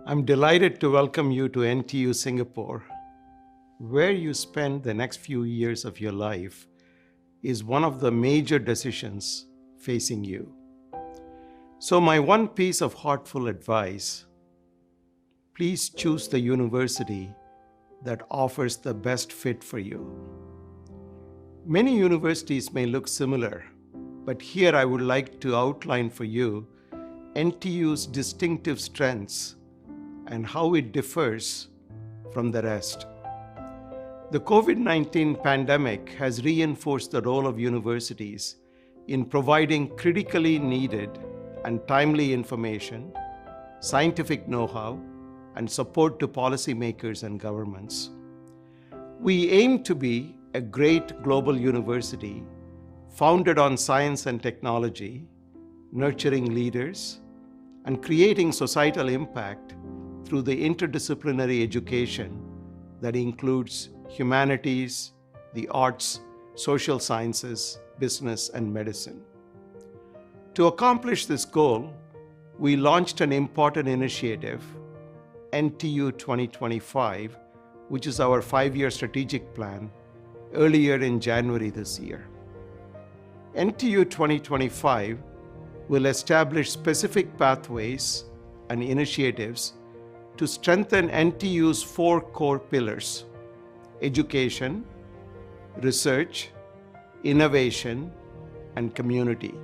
I'm delighted to welcome you to NTU Singapore. Where you spend the next few years of your life is one of the major decisions facing you. So my one piece of heartful advice, please choose the university that offers the best fit for you. Many universities may look similar, but here I would like to outline for you NTU's distinctive strengths and how it differs from the rest. The COVID-19 pandemic has reinforced the role of universities in providing critically needed and timely information, scientific know-how, and support to policymakers and governments. We aim to be a great global university founded on science and technology, nurturing leaders, and creating societal impact through the interdisciplinary education that includes humanities, the arts, social sciences, business, and medicine. To accomplish this goal, we launched an important initiative, NTU 2025, which is our 5-year strategic plan, earlier in January this year. NTU 2025 will establish specific pathways and initiatives to strengthen NTU's 4 core pillars: education, research, innovation, and community.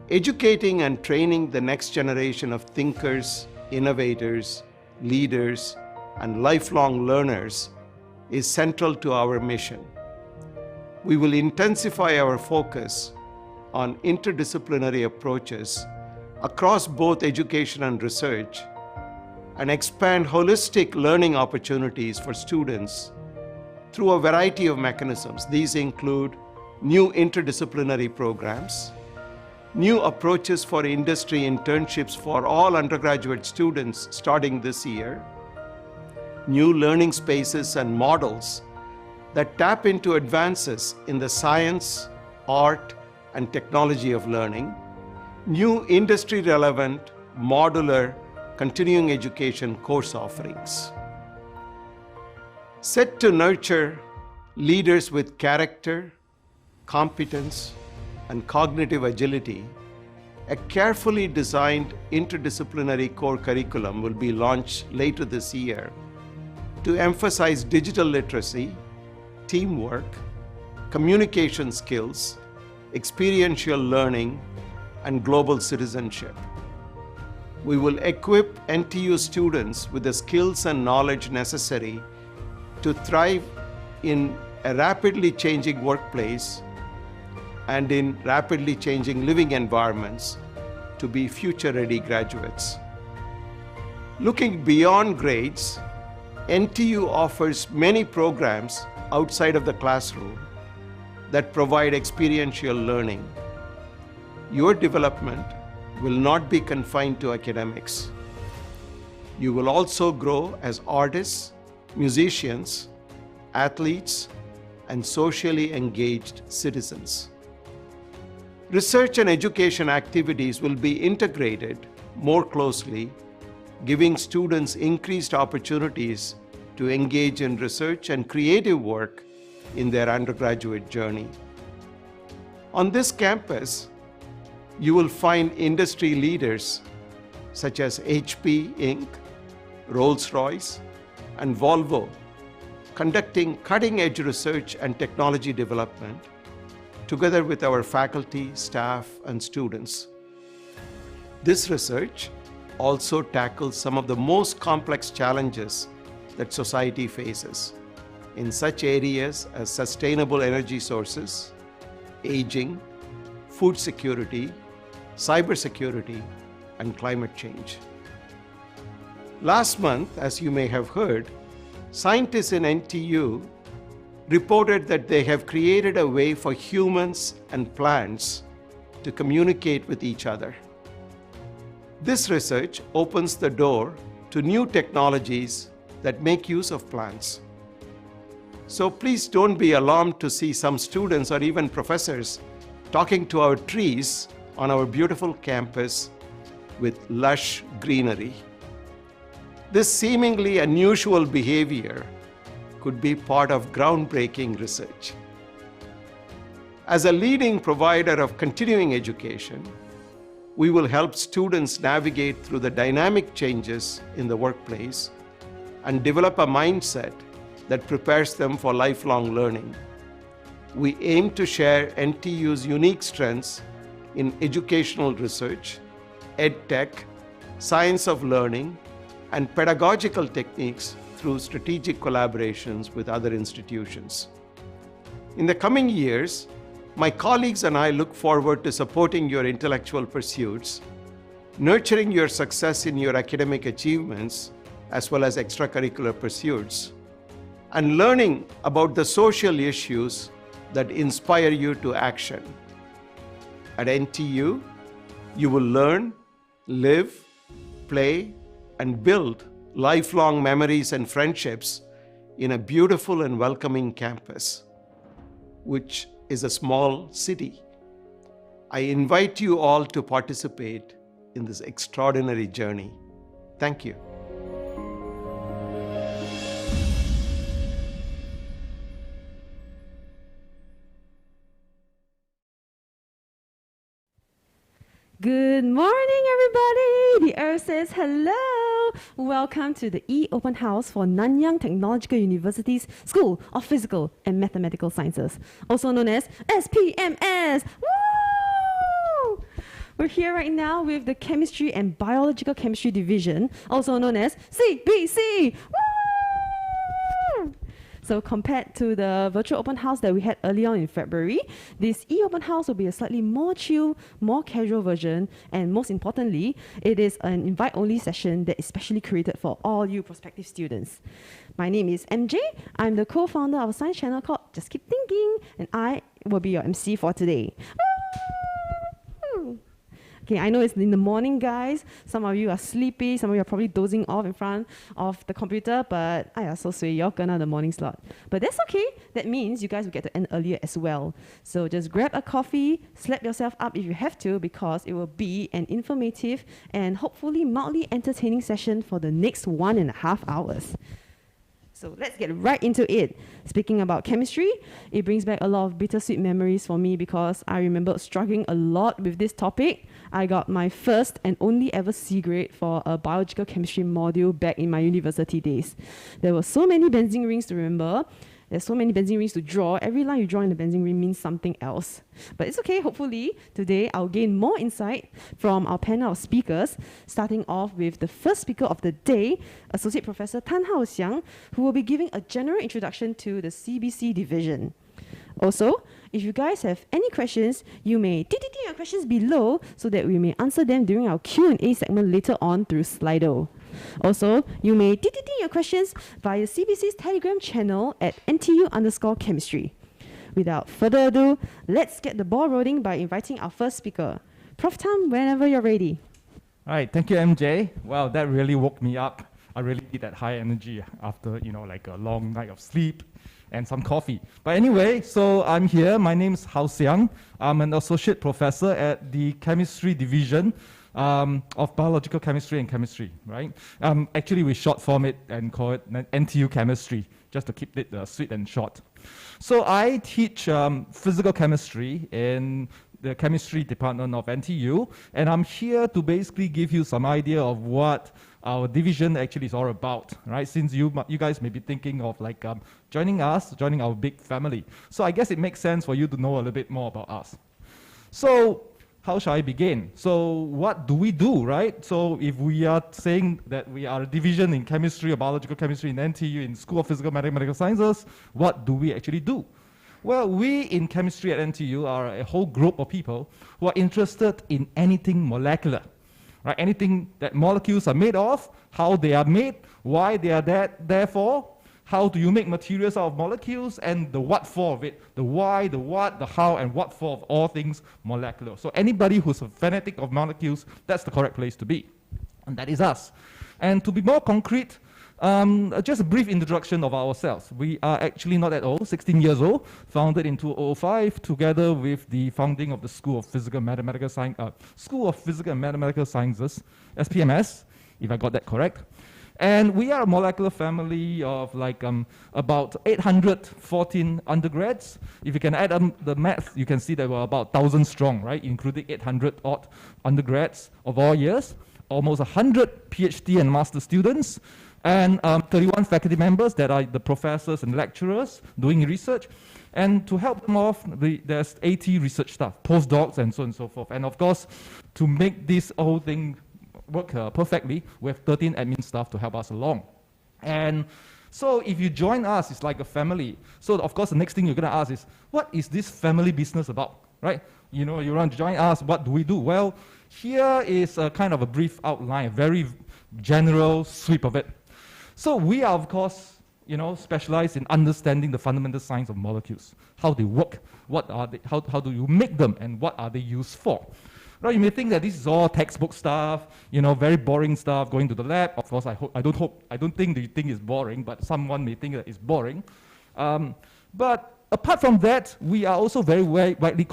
Educating and training the next generation of thinkers, innovators, leaders, and lifelong learners is central to our mission. We will intensify our focus on interdisciplinary approaches across both education and research, and expand holistic learning opportunities for students through a variety of mechanisms. These include new interdisciplinary programs, new approaches for industry internships for all undergraduate students starting this year, new learning spaces and models that tap into advances in the science, art, and technology of learning, new industry-relevant, modular, continuing education course offerings. Set to nurture leaders with character, competence, and cognitive agility, a carefully designed interdisciplinary core curriculum will be launched later this year to emphasize digital literacy, teamwork, communication skills, experiential learning, and global citizenship. We will equip NTU students with the skills and knowledge necessary to thrive in a rapidly changing workplace and in rapidly changing living environments to be future-ready graduates. Looking beyond grades, NTU offers many programs outside of the classroom that provide experiential learning. Your development will not be confined to academics. You will also grow as artists, musicians, athletes, and socially engaged citizens. Research and education activities will be integrated more closely, giving students increased opportunities to engage in research and creative work in their undergraduate journey. On this campus, you will find industry leaders such as HP Inc., Rolls-Royce, and Volvo conducting cutting-edge research and technology development together with our faculty, staff, and students. This research also tackles some of the most complex challenges that society faces in such areas as sustainable energy sources, aging, food security, cybersecurity, and climate change. Last month, as you may have heard, scientists in NTU reported that they have created a way for humans and plants to communicate with each other. This research opens the door to new technologies that make use of plants. So please don't be alarmed to see some students or even professors talking to our trees on our beautiful campus with lush greenery. This seemingly unusual behavior could be part of groundbreaking research. As a leading provider of continuing education, we will help students navigate through the dynamic changes in the workplace and develop a mindset that prepares them for lifelong learning. We aim to share NTU's unique strengths in educational research, EdTech, science of learning, and pedagogical techniques through strategic collaborations with other institutions. In the coming years, my colleagues and I look forward to supporting your intellectual pursuits, nurturing your success in your academic achievements, as well as extracurricular pursuits, and learning about the social issues that inspire you to action. At NTU, you will learn, live, play, and build lifelong memories and friendships in a beautiful and welcoming campus, which is a small city. I invite you all to participate in this extraordinary journey. Thank you. Good morning, everybody! The Earth says hello! Welcome to the e-Open House for Nanyang Technological University's School of Physical and Mathematical Sciences, also known as SPMS! Woo! We're here right now with the Chemistry and Biological Chemistry Division, also known as CBC! Woo! So compared to the virtual open house that we had earlier on in February, this e-open house will be a slightly more chill, more casual version, and most importantly, it is an invite-only session that is specially created for all you prospective students. My name is MJ. I'm the co-founder of a science channel called Just Keep Thinking, and I will be your MC for today. Okay, I know it's in the morning, guys. Some of you are sleepy. Some of you are probably dozing off in front of the computer, but I so sweet, y'all gonna the morning slot. But that's okay. That means you guys will get to end earlier as well. So just grab a coffee, slap yourself up if you have to, because it will be an informative and hopefully mildly entertaining session for the next 1.5 hours. So let's get right into it. Speaking about chemistry, it brings back a lot of bittersweet memories for me because I remember struggling a lot with this topic. I got my first and only ever C grade for a biological chemistry module back in my university days. There were so many benzene rings to remember. There's so many benzene rings to draw. Every line you draw in the benzene ring means something else. But it's okay, hopefully, today I'll gain more insight from our panel of speakers, starting off with the first speaker of the day, Associate Professor Tan Hao Xiang, who will be giving a general introduction to the CBC division. Also, if you guys have any questions, you may type your questions below so that we may answer them during our Q&A segment later on through Slido. Also, you may type your questions via CBC's Telegram channel at NTU_chemistry. Without further ado, let's get the ball rolling by inviting our first speaker. Prof. Tam, whenever you're ready. All right, thank you, MJ. Wow, that really woke me up. I really need that high energy after, like a long night of sleep and some coffee. But anyway, so I'm here. My name is Hao Xiang. I'm an associate professor at the chemistry division of biological chemistry and chemistry, right? Actually, we short form it and call it NTU chemistry, just to keep it sweet and short. So I teach physical chemistry in the chemistry department of NTU, and I'm here to basically give you some idea of what our division actually is all about, right? Since you guys may be thinking of joining our big family. So I guess it makes sense for you to know a little bit more about us. So how shall I begin? So what do we do, right? So if we are saying that we are a division in chemistry or biological chemistry in NTU in School of Physical and Mathematical Sciences, what do we actually do? Well, we in chemistry at NTU are a whole group of people who are interested in anything molecular, right? Anything that molecules are made of, how they are made, why they are there for, how do you make materials out of molecules, and the what for of it, the why, the what, the how, and what for of all things molecular. So anybody who's a fanatic of molecules, that's the correct place to be. And that is us. And to be more concrete, just a brief introduction of ourselves. We are actually not that old, 16 years old, founded in 2005, together with the founding of the School of Physical and Mathematical Sciences, SPMS, if I got that correct. And we are a molecular family of like about 814 undergrads. If you can add the math, you can see that we're about 1,000 strong, right? Including 800 odd undergrads of all years, almost 100 PhD and master students, and 31 faculty members that are the professors and lecturers doing research. And to help them off, there's 80 research staff, postdocs, and so on and so forth. And of course, to make this whole thing work perfectly, we have 13 admin staff to help us along. And so if you join us, it's like a family. So of course, the next thing you're going to ask is, what is this family business about, right? You know, you want to join us, what do we do? Well, here is a kind of a brief outline, a very general sweep of it. So we are, of course, you know, specialized in understanding the fundamental science of molecules, how they work, what are they, how do you make them, and what are they used for. Now, you may think that this is all textbook stuff, you know, very boring stuff, going to the lab. Of course, I don't think that you think it's boring, but someone may think that it's boring. But apart from that, we are also very widely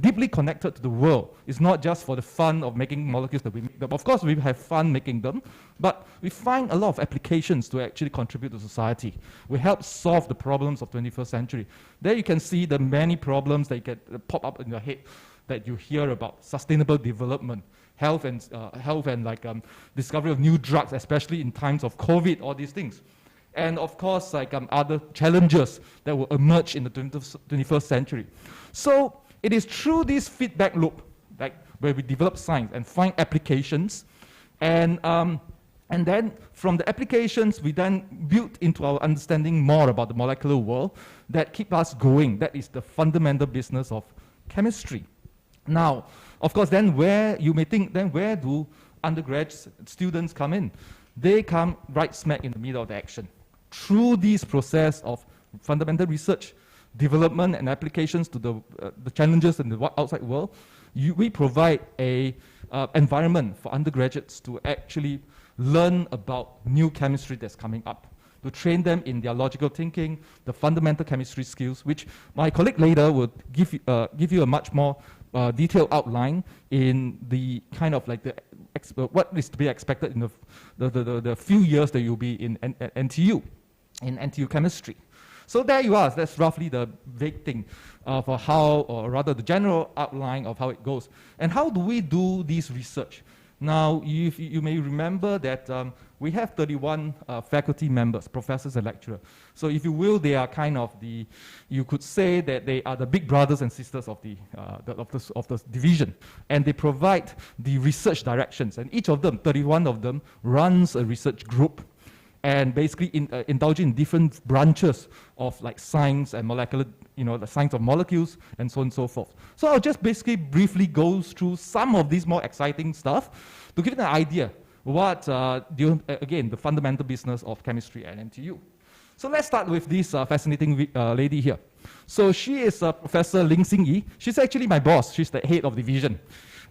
deeply connected to the world. It's not just for the fun of making molecules that we make them. Of course, we have fun making them, but we find a lot of applications to actually contribute to society. We help solve the problems of 21st century. There you can see the many problems that pop up in your head that you hear about: sustainable development, health and discovery of new drugs, especially in times of COVID, all these things. And of course, other challenges that will emerge in the 21st century. So it is through this feedback loop, like where we develop science and find applications, and then from the applications, we then build into our understanding more about the molecular world that keep us going. That is the fundamental business of chemistry. Now, of course, then where you may think, then where do undergrad students come in? They come right smack in the middle of the action. Through this process of fundamental research, development, and applications to the challenges in the outside world, we provide an environment for undergraduates to actually learn about new chemistry that's coming up, to train them in their logical thinking, the fundamental chemistry skills, which my colleague later will give you a much more detailed outline in the kind of like what is to be expected in the few years that you'll be in NTU chemistry. So there you are. That's roughly the vague thing for how, or rather the general outline of how it goes. And how do we do this research? Now, you may remember that we have 31 faculty members, professors and lecturers. So if you will, they are kind of you could say that they are the big brothers and sisters of the division. And they provide the research directions. And each of them, 31 of them, runs a research group, and basically indulging in different branches of like science and molecular, the science of molecules and so on and so forth. So I'll just basically briefly go through some of these more exciting stuff to give you an idea what, again, the fundamental business of chemistry at NTU. So let's start with this fascinating lady here. So she is Professor Ling Xing Yi. She's actually my boss. She's the head of division.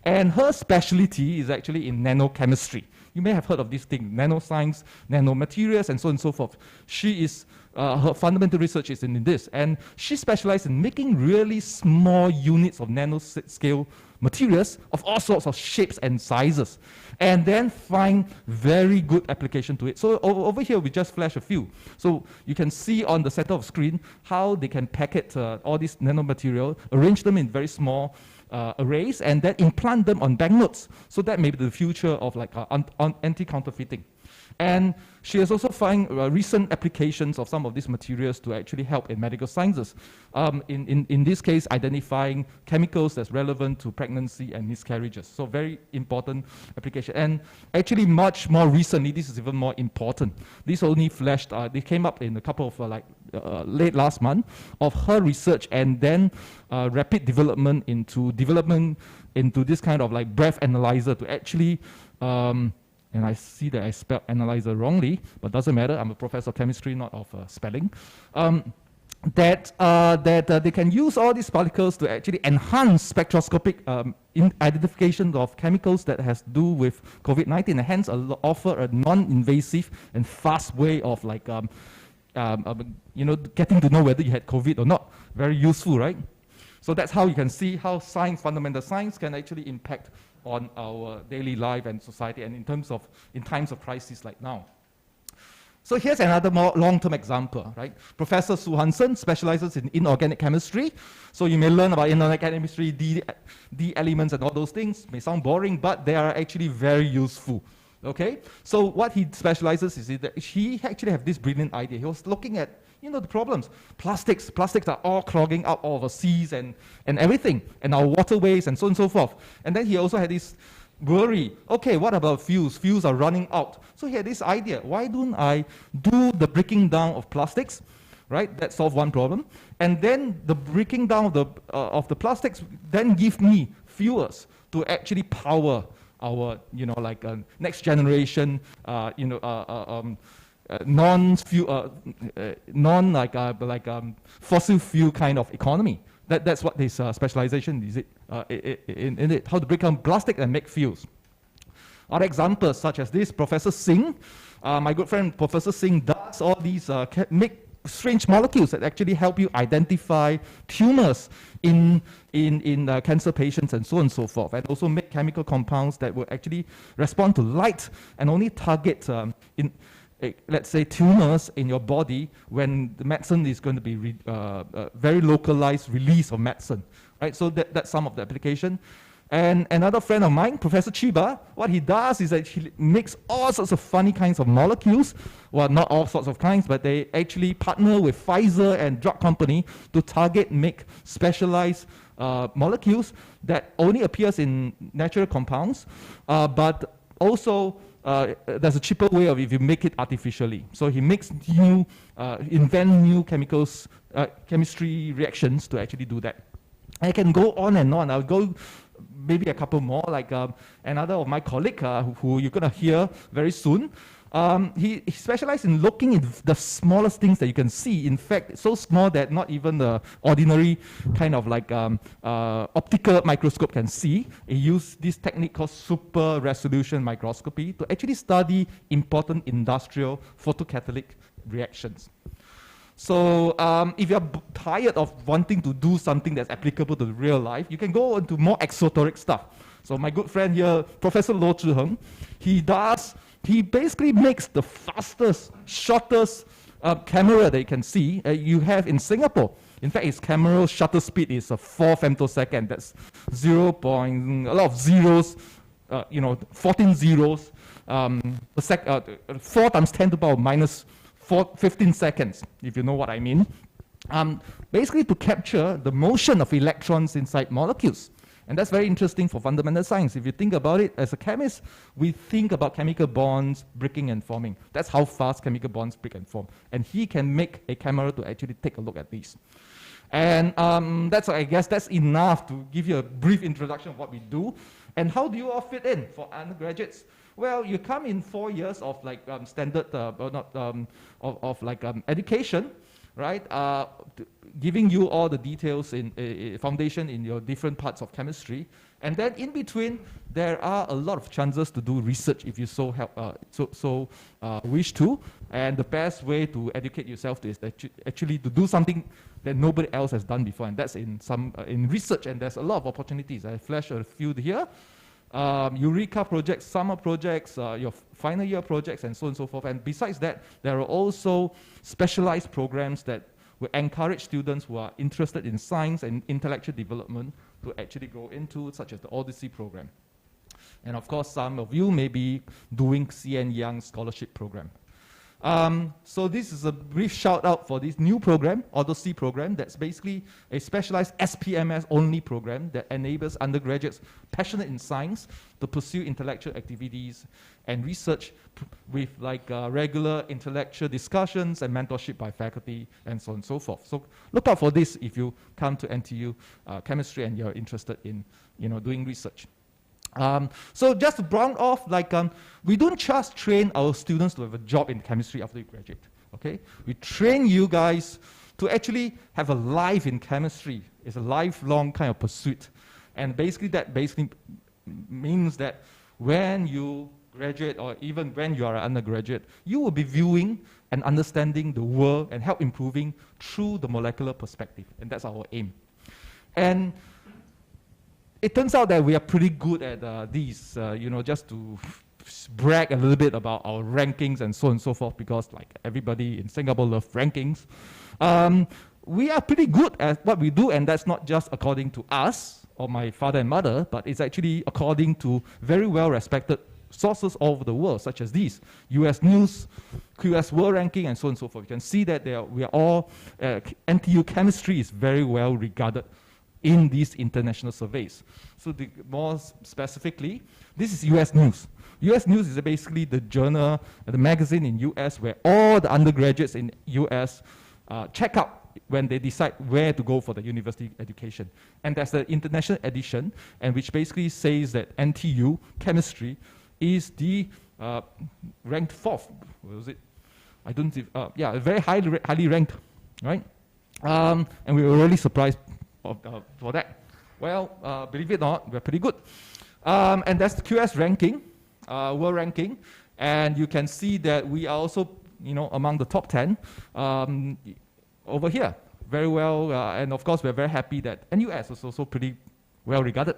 And her specialty is actually in nanochemistry. You may have heard of this thing, nanoscience, nanomaterials, and so on and so forth. She is, her fundamental research is in this, and she specializes in making really small units of nanoscale materials of all sorts of shapes and sizes, and then find very good application to it. So over here, we just flash a few. So you can see on the center of the screen how they can packet all these nanomaterial, arrange them in very small arrays, and then implant them on banknotes. So that may be the future of like anti-counterfeiting. And she has also found recent applications of some of these materials to actually help in medical sciences. In this case, identifying chemicals that's relevant to pregnancy and miscarriages. So very important application. And actually much more recently, this is even more important. This only flashed, they came up in a couple of late last month of her research, and then rapid development into this kind of like breath analyzer to actually and I see that I spelled analyzer wrongly, but doesn't matter. I'm a professor of chemistry, not of spelling. That they can use all these particles to actually enhance spectroscopic identification of chemicals that has to do with COVID-19, and hence offer a non-invasive and fast way of like, getting to know whether you had COVID or not. Very useful, right? So that's how you can see how science, fundamental science, can actually impact on our daily life and society, and in times of crisis like now. So here's another more long-term example, right? Professor Su Hansen specializes in inorganic chemistry. So you may learn about inorganic chemistry, D elements and all those things. May sound boring, but they are actually very useful. Okay? So what he specializes is that he actually have this brilliant idea. He was looking at, the problems. Plastics are all clogging up all the seas and everything, and our waterways and so on and so forth. And then he also had this worry, okay, what about fuels? Fuels are running out. So he had this idea, why don't I do the breaking down of plastics, right? That solved one problem. And then the breaking down of the plastics then give me fuels to actually power our, next generation, fossil fuel kind of economy. That's what this specialization is in it, how to break down plastic and make fuels. Other examples such as this, Professor Singh, my good friend Professor Singh does all these, make strange molecules that actually help you identify tumors in cancer patients and so on and so forth, and also make chemical compounds that will actually respond to light and only target let's say tumors in your body when the medicine is going to be very localized release of medicine, right? So that's some of the application. And another friend of mine, Professor Chiba, what he does is that he makes all sorts of funny kinds of molecules. Well, not all sorts of kinds, but they actually partner with Pfizer and drug company to make specialized molecules that only appears in natural compounds, but also there's a cheaper way of if you make it artificially. So he makes invent new chemistry reactions to actually do that. I can go on and on. I'll go maybe a couple more, like another of my colleague who you're going to hear very soon. He specialized in looking in the smallest things that you can see. In fact, so small that not even the ordinary kind of optical microscope can see. He used this technique called super resolution microscopy to actually study important industrial photocatalytic reactions. So if you're tired of wanting to do something that's applicable to real life, you can go into more exoteric stuff. So my good friend here, Professor Lo Zhiheng, he basically makes the fastest, shortest camera that you can see you have in Singapore. In fact, his camera shutter speed is 4 femtosecond. That's a lot of zeros, 14 zeros, 4 times 10 to the power minus 15 seconds, if you know what I mean. Basically to capture the motion of electrons inside molecules. And that's very interesting for fundamental science. If you think about it, as a chemist, we think about chemical bonds breaking and forming. That's how fast chemical bonds break and form. And he can make a camera to actually take a look at these. And I guess that's enough to give you a brief introduction of what we do. And how do you all fit in for undergraduates? Well, you come in 4 years of standard, education, right? Giving you all the details in foundation in your different parts of chemistry, and then in between there are a lot of chances to do research if you wish to. And the best way to educate yourself is actually to do something that nobody else has done before, and that's in research. And there's a lot of opportunities. I flash a few here. Eureka projects, summer projects, your final year projects, and so on and so forth. And besides that, there are also specialized programs that will encourage students who are interested in science and intellectual development to actually go into, such as the Odyssey program. And of course, some of you may be doing CN Young Scholarship Program. So this is a brief shout out for this new program, Odyssey program, that's basically a specialized SPMS only program that enables undergraduates passionate in science to pursue intellectual activities and research with regular intellectual discussions and mentorship by faculty and so on and so forth. So look out for this if you come to NTU chemistry and you're interested in doing research. So just to round off, we don't just train our students to have a job in chemistry after you graduate, okay? We train you guys to actually have a life in chemistry. It's a lifelong kind of pursuit. And that means that when you graduate, or even when you are an undergraduate, you will be viewing and understanding the world and help improving through the molecular perspective. And that's our aim. And it turns out that we are pretty good at these, just to brag a little bit about our rankings and so on and so forth, because like everybody in Singapore loves rankings. We are pretty good at what we do, and that's not just according to us or my father and mother, but it's actually according to very well-respected sources all over the world, such as these: US News, QS World Ranking, and so on and so forth. You can see that we are all, NTU chemistry is very well regarded in these international surveys. So more specifically, this is US News. US News is basically the journal, the magazine in US where all the undergraduates in US check out when they decide where to go for the university education. And that's the international edition, and which basically says that NTU chemistry is the ranked 4th. What was it? I don't see. Yeah, very highly ranked, right? And we were really surprised for that. Well, believe it or not, we're pretty good. And that's the QS ranking, world ranking, and you can see that we are also, among the top 10 over here. Very well, and of course, we're very happy that NUS is also pretty well regarded.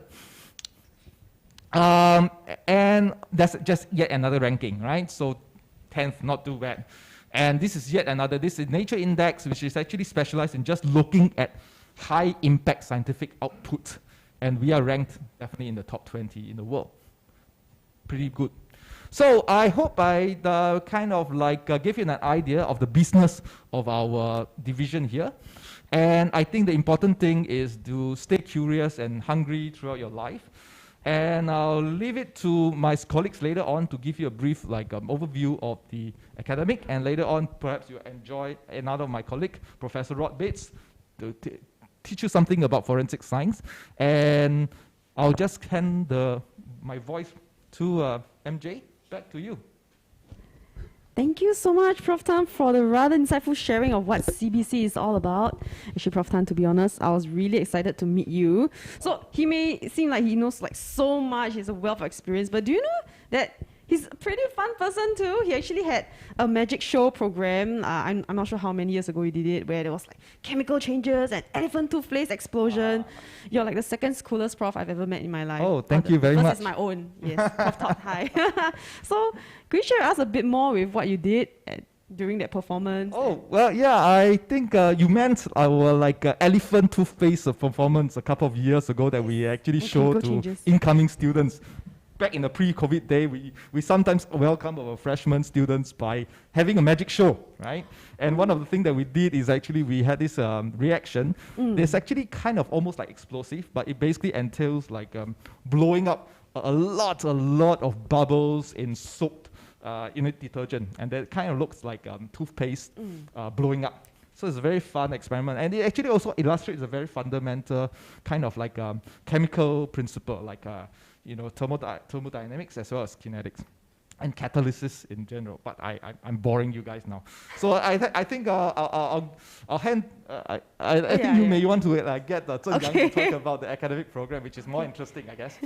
And that's just yet another ranking, right? So 10th, not too bad. And this is yet another, this is Nature Index, which is actually specialized in just looking at high impact scientific output. And we are ranked definitely in the top 20 in the world. Pretty good. So I hope I kind of give you an idea of the business of our division here. And I think the important thing is to stay curious and hungry throughout your life. And I'll leave it to my colleagues later on to give you a brief overview of the academic. And later on, perhaps you'll enjoy another of my colleague, Professor Rod Bates, to teach you something about forensic science. And I'll just hand my voice to MJ. Back to you. Thank you so much, Prof. Tan, for the rather insightful sharing of what CBC is all about. Actually, Prof. Tan, to be honest, I was really excited to meet you. So he may seem like he knows so much, he's a wealth of experience, but do you know that he's a pretty fun person too? He actually had a magic show program. I'm not sure how many years ago he did it, where there was chemical changes and elephant toothpaste explosion. You're the second coolest prof I've ever met in my life. Oh, thank you very much. First is my own. Yes, Prof. Todd, hi. So could you share with us a bit more with what you did during that performance? Oh, well, yeah, I think you meant our elephant toothpaste performance a couple of years ago that we actually showed to incoming students. Back in the pre-COVID day, we sometimes welcome our freshman students by having a magic show, right? And one of the things that we did is actually we had this reaction. It's actually kind of almost like explosive, but it basically entails blowing up a lot of bubbles in soaked detergent, and that kind of looks like toothpaste blowing up. So it's a very fun experiment, and it actually also illustrates a very fundamental kind of chemical principle, thermodynamics as well as kinetics and catalysis in general. But I'm boring you guys now. So I think I'll hand. I think you may want to get Zhen Yang to talk about the academic program, which is more interesting, I guess.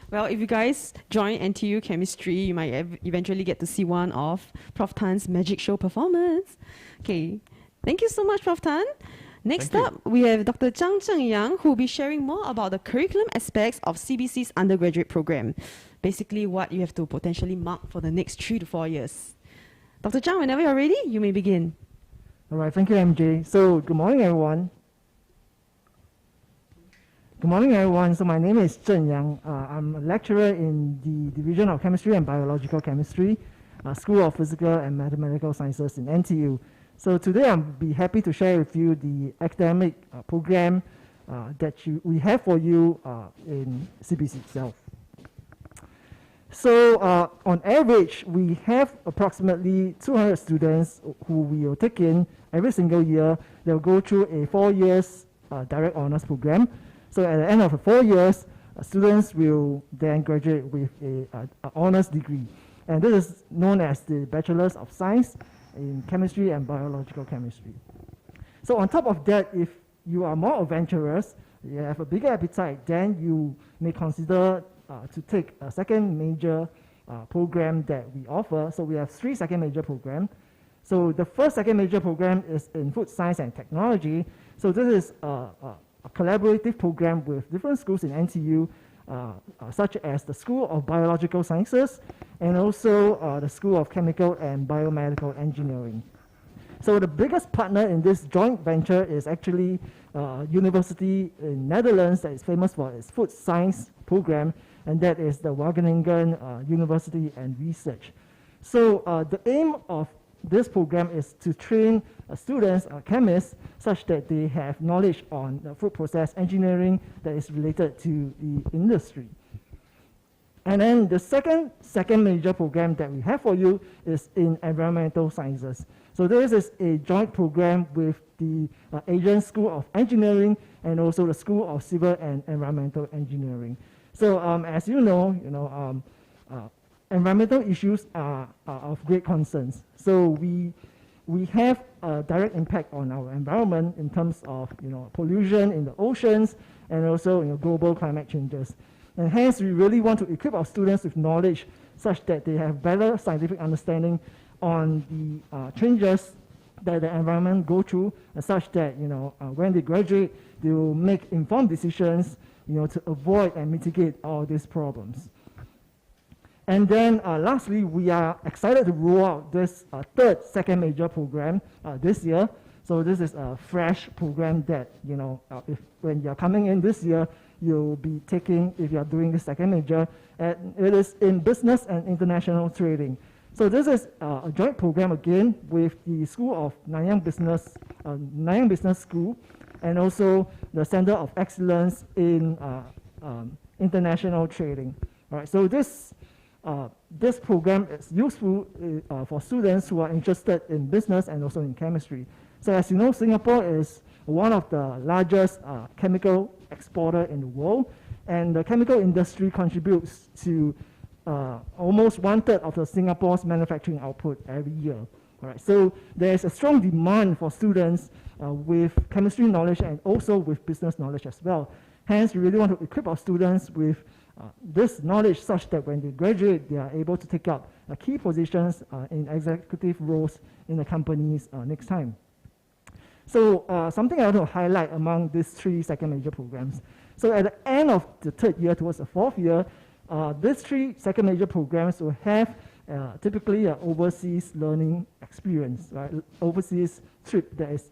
Well, if you guys join NTU Chemistry, you might eventually get to see one of Prof. Tan's magic show performance. Okay, thank you so much, Prof. Tan. Next up, we have Dr. Zhang Zhengyang, who will be sharing more about the curriculum aspects of CBC's undergraduate program. Basically, what you have to potentially mark for the next 3 to 4 years. Dr. Zhang, whenever you're ready, you may begin. All right, thank you, MJ. So, good morning, everyone. Good morning, everyone. So, my name is Zhen Yang. I'm a lecturer in the Division of Chemistry and Biological Chemistry, School of Physical and Mathematical Sciences in NTU. So today I'll be happy to share with you the academic program that we have for you in CBC itself. So on average, we have approximately 200 students who we will take in every single year. They'll go through a 4 years direct honors program. So at the end of the 4 years, students will then graduate with an honors degree. And this is known as the Bachelor's of Science in Chemistry and Biological Chemistry. So on top of that, if you are more adventurous, you have a bigger appetite, then you may consider to take a second major program that we offer. So we have 3 second major programs. So the first second major program is in Food Science and Technology. So this is a collaborative program with different schools in NTU such as the School of Biological Sciences and also the School of Chemical and Biomedical Engineering. So the biggest partner in this joint venture is actually a university in Netherlands that is famous for its food science program, and that is the Wageningen University and Research. So the aim of this program is to train students, chemists, such that they have knowledge on the food process engineering that is related to the industry. And then the second major program that we have for you is in environmental sciences. So this is a joint program with the Asian School of Engineering and also the School of Civil and Environmental Engineering. So as you know, environmental issues are of great concerns. So we have a direct impact on our environment in terms of pollution in the oceans and also global climate changes. And hence, we really want to equip our students with knowledge such that they have better scientific understanding on the changes that the environment go through, and such that when they graduate, they will make informed decisions to avoid and mitigate all these problems. And then lastly, we are excited to roll out this second major program this year. So this is a fresh program that when you're coming in this year, you'll be taking if you're doing the second major, and it is in business and international trading. So this is a joint program again with the School of Nanyang Business School, and also the Center of Excellence in International Trading. All right, so this program is useful for students who are interested in business and also in chemistry. So as you know, Singapore is one of the largest chemical exporter in the world, and the chemical industry contributes to almost 1/3 of the Singapore's manufacturing output every year. All right, so there's a strong demand for students with chemistry knowledge and also with business knowledge as well. Hence, we really want to equip our students with this knowledge such that when they graduate, they are able to take up key positions in executive roles in the companies next time. So something I want to highlight among these three second major programs. So at the end of the third year towards the fourth year, these three second major programs will have typically an overseas learning experience, right? Overseas trip that is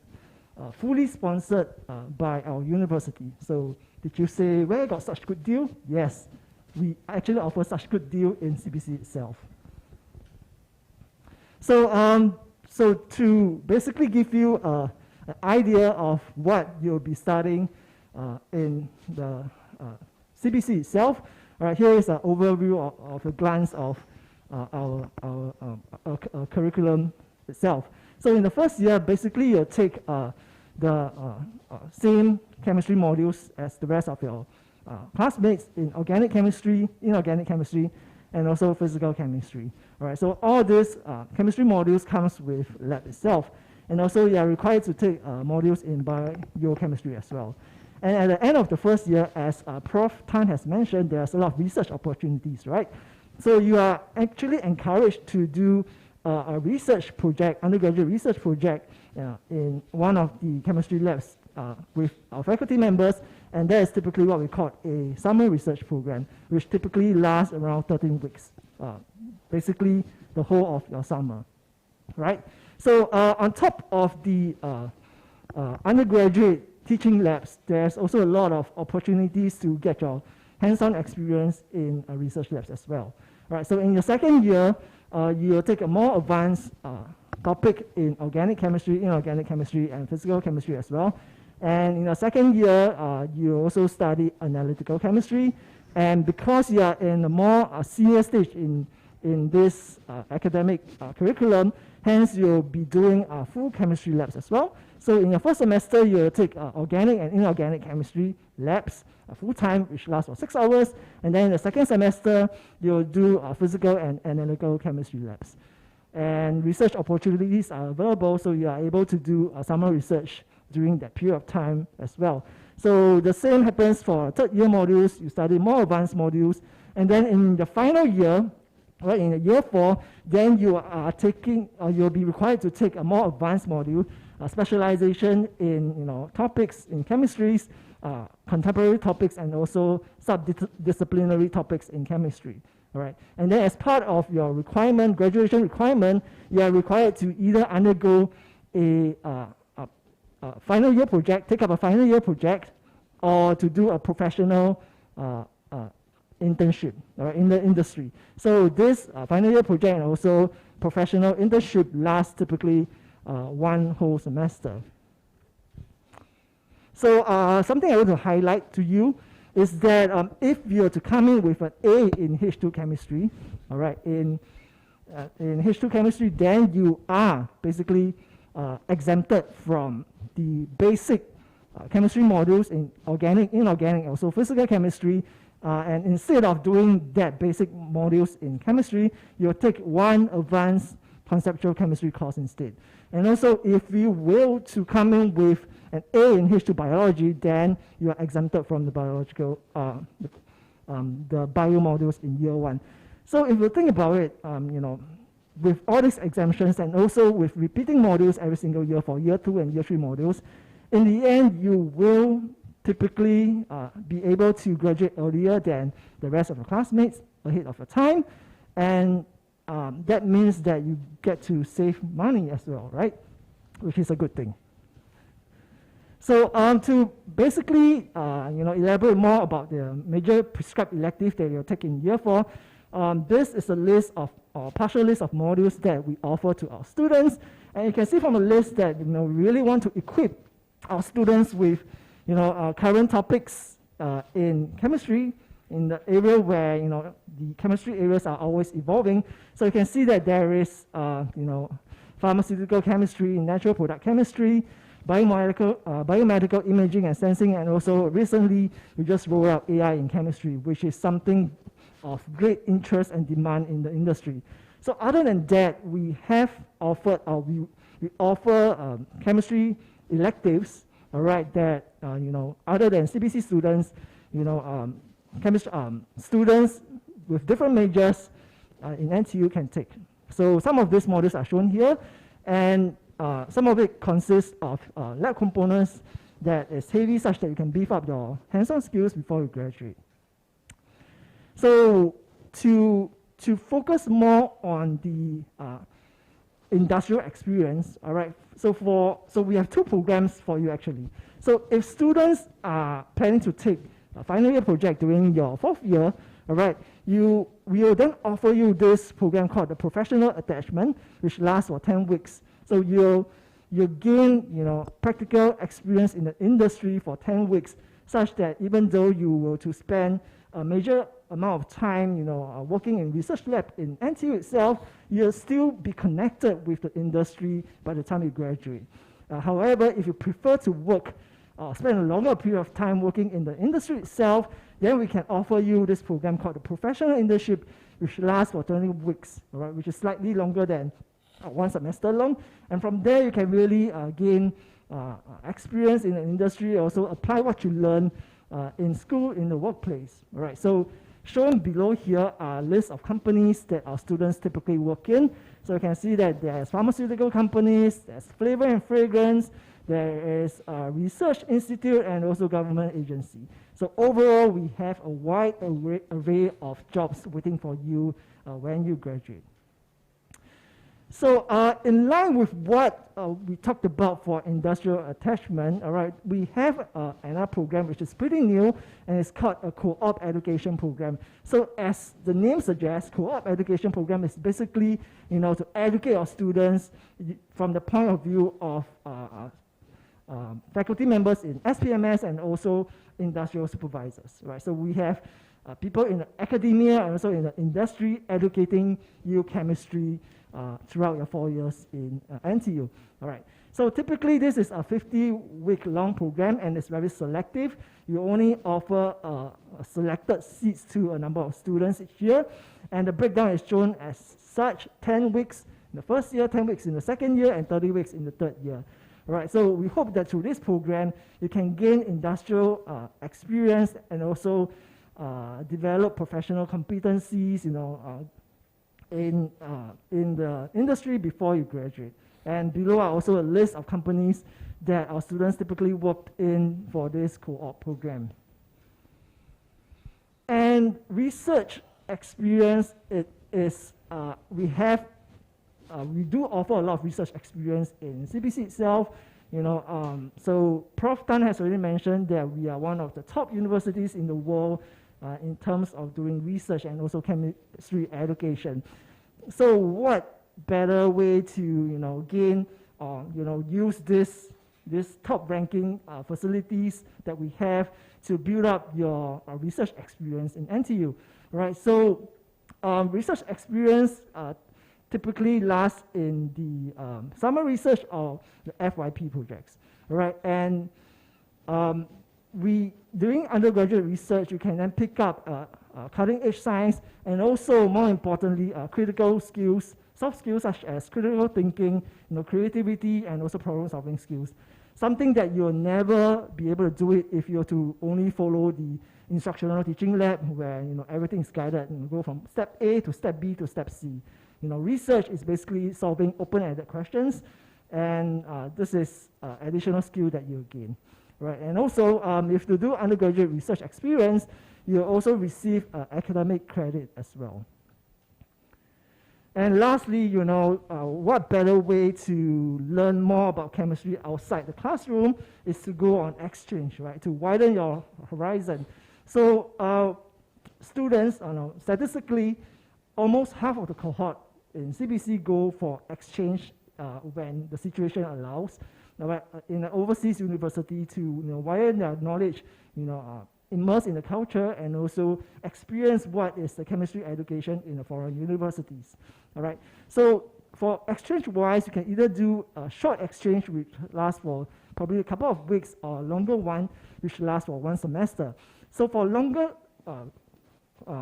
fully sponsored by our university. So did you say, where got such good deal? Yes, we actually offer such good deal in CBC itself. So, so to basically give you an idea of what you'll be studying in the CBC itself, right, here is an overview of a glance of our curriculum itself. So in the first year, basically you'll take the same chemistry modules as the rest of your classmates in organic chemistry, inorganic chemistry, and also physical chemistry. All right, so all these chemistry modules comes with lab itself. And also you are required to take modules in biochemistry as well. And at the end of the first year, as Prof. Tan has mentioned, there's a lot of research opportunities, right? So you are actually encouraged to do a research project, undergraduate research project in one of the chemistry labs with our faculty members, and that is typically what we call a summer research program, which typically lasts around 13 weeks, basically the whole of your summer, right? So on top of the undergraduate teaching labs, there's also a lot of opportunities to get your hands-on experience in research labs as well. Right, so in your second year, you'll take a more advanced topic in organic chemistry, inorganic chemistry, and physical chemistry as well. And in the second year, you also study analytical chemistry. And because you are in a more senior stage in this academic curriculum, hence you'll be doing full chemistry labs as well. So in your first semester, you'll take organic and inorganic chemistry labs full-time, which lasts for 6 hours. And then in the second semester, you'll do physical and analytical chemistry labs. And research opportunities are available, so you are able to do summer research during that period of time as well. So the same happens for third year modules. You study more advanced modules. And then in the final year, right, in year 4, then you are taking, you'll be required to take a more advanced module, specialization in topics in chemistries contemporary topics and also subdisciplinary topics in chemistry. All right. And then as part of your requirement, graduation requirement, you are required to either undergo a final year project, take up a final year project, or to do a professional internship in the industry. So this final year project and also professional internship lasts typically 1 whole semester. So something I want to highlight to you is that if you're to come in with an A in H2 chemistry, all right, in H2 chemistry, then you are basically exempted from the basic chemistry modules in organic, inorganic, also physical chemistry. And instead of doing that basic modules in chemistry, you'll take one advanced conceptual chemistry course instead. And also, if you will to come in with an A in H2 biology, then you are exempted from the biological, the bio modules in year 1. So if you think about it, you know, with all these exemptions and also with repeating modules every single year for year 2 and year 3 modules, in the end, you will typically be able to graduate earlier than the rest of the classmates ahead of your time. And that means that you get to save money as well, right? Which is a good thing. So to basically elaborate more about the major prescribed elective that you'll take in year 4, this is a list of partial list of modules that we offer to our students. And you can see from the list that we really want to equip our students with current topics in chemistry, in the area where the chemistry areas are always evolving. So you can see that there is pharmaceutical chemistry, natural product chemistry, biomedical imaging and sensing, and also recently we just rolled out AI in chemistry, which is something of great interest and demand in the industry. So other than that, we have offered we offer chemistry electives, all right, that other than CBC students, chemistry students with different majors in NTU can take. So some of these modules are shown here, and some of it consists of lab components that is heavy, such that you can beef up your hands-on skills before you graduate. So to focus more on the industrial experience, all right. So we have 2 programs for you actually. So if students are planning to take a final year project during your 4th year, all right, we will then offer you this program called the professional attachment, which lasts for 10 weeks. So you'll gain practical experience in the industry for 10 weeks, such that even though you were to spend a major amount of time working in research lab in NTU itself, you'll still be connected with the industry by the time you graduate. However, if you prefer to spend a longer period of time working in the industry itself, then we can offer you this program called the professional internship, which lasts for 20 weeks, right, which is slightly longer than 1 semester long. And from there, you can really gain experience in the industry, also apply what you learn in school, in the workplace. All right, so shown below here are a list of companies that our students typically work in. So you can see that there's pharmaceutical companies, there's flavor and fragrance, there is a research institute, and also government agency. So overall, we have a wide array of jobs waiting for you when you graduate. So in line with what we talked about for industrial attachment, all right, we have another program which is pretty new, and it's called a co-op education program. So as the name suggests, co-op education program is basically, to educate our students from the point of view of faculty members in SPMS and also industrial supervisors, right? So we have people in academia and also in the industry educating you chemistry throughout your 4 years in NTU. All right. So typically this is a 50-week long program, and it's very selective. You only offer selected seats to a number of students each year, and the breakdown is shown as such: 10 weeks in the first year, 10 weeks in the second year, and 30 weeks in the third year. All right. So we hope that through this program you can gain industrial experience and also develop professional competencies, in the industry before you graduate. And below are also a list of companies that our students typically worked in for this co-op program. And research experience, we do offer a lot of research experience in CBC itself. So Prof. Tan has already mentioned that we are one of the top universities in the world in terms of doing research and also chemistry education. So what better way to gain or use this top ranking facilities that we have to build up your research experience in NTU, right? So research experience typically lasts in the summer research or the FYP projects, right? And during undergraduate research, you can then pick up cutting edge science and also, more importantly, critical skills, soft skills such as critical thinking, creativity, and also problem solving skills. Something that you'll never be able to do it if you're to only follow the instructional teaching lab where everything is guided and go from step A to step B to step C. Research is basically solving open-ended questions, and this is additional skill that you gain, right? And also, if you do undergraduate research experience, you also receive academic credit as well. And lastly, what better way to learn more about chemistry outside the classroom is to go on exchange, right? To widen your horizon. So students, statistically, almost half of the cohort in CBC go for exchange when the situation allows. In an overseas university to widen their knowledge, immerse in the culture and also experience what is the chemistry education in the foreign universities. All right. So for exchange-wise, you can either do a short exchange which lasts for probably a couple of weeks or a longer one which lasts for 1 semester. So for longer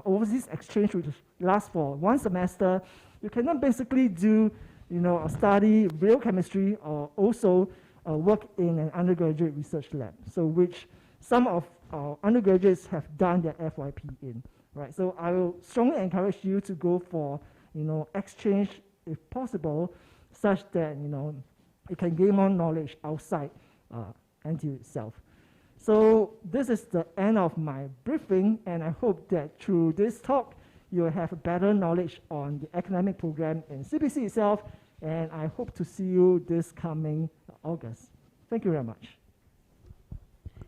overseas exchange which lasts for 1 semester, you can then basically do study real chemistry or also work in an undergraduate research lab. So which some of our undergraduates have done their FYP in, right? So I will strongly encourage you to go for, exchange if possible, such that, you can gain more knowledge outside NTU itself. So this is the end of my briefing, and I hope that through this talk, you will have a better knowledge on the academic program in CBC itself, and I hope to see you this coming August. Thank you very much.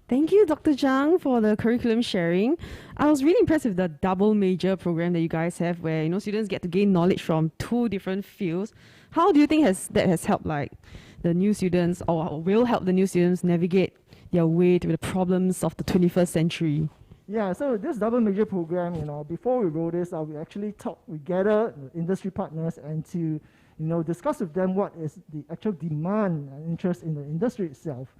Thank you, Dr. Zhang, for the curriculum sharing. I was really impressed with the double major program that you guys have where, students get to gain knowledge from 2 different fields. How do you think that has helped the new students or will help the new students navigate their way through the problems of the 21st century? Yeah, so this double major program, before we wrote this, we gather industry partners and to, discuss with them what is the actual demand and interest in the industry itself.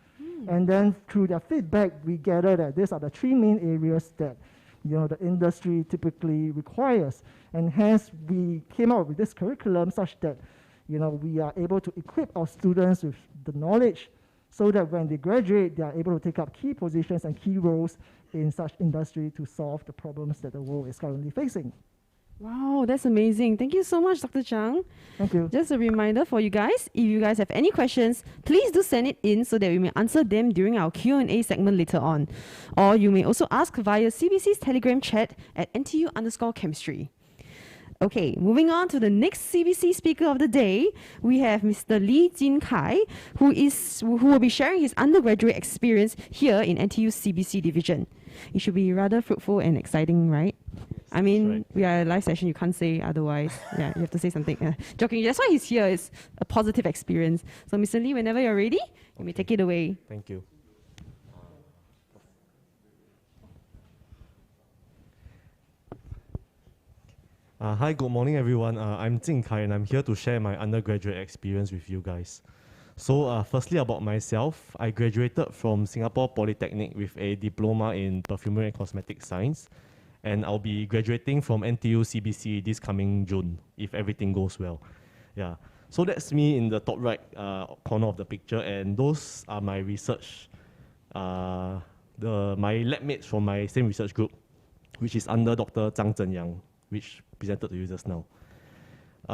And then through their feedback, we gather that these are the 3 main areas that, the industry typically requires. And hence, we came out with this curriculum such that, we are able to equip our students with the knowledge so that when they graduate, they are able to take up key positions and key roles in such industry to solve the problems that the world is currently facing. Wow, that's amazing. Thank you so much, Dr. Zhang. Thank you. Just a reminder for you guys, if you guys have any questions, please do send it in so that we may answer them during our Q&A segment later on. Or you may also ask via CBC's Telegram chat at NTU_chemistry. Okay, moving on to the next CBC speaker of the day, we have Mr. Lee Jin Kai, who will be sharing his undergraduate experience here in NTU's CBC division. It should be rather fruitful and exciting, right? I mean, right. We are a live session, you can't say otherwise. Yeah, you have to say something. Joking, that's why he's here. It's a positive experience. So Mr. Lee, whenever you're ready, you may take it away. Thank you. Hi, good morning, everyone. I'm Jing Kai, and I'm here to share my undergraduate experience with you guys. So, firstly, about myself, I graduated from Singapore Polytechnic with a diploma in perfumery and cosmetic science, and I'll be graduating from NTU CBC this coming June, if everything goes well. Yeah. So that's me in the top right corner of the picture, and those are my research, my lab mates from my same research group, which is under Dr. Zhang Zhenyang, which presented to you just now.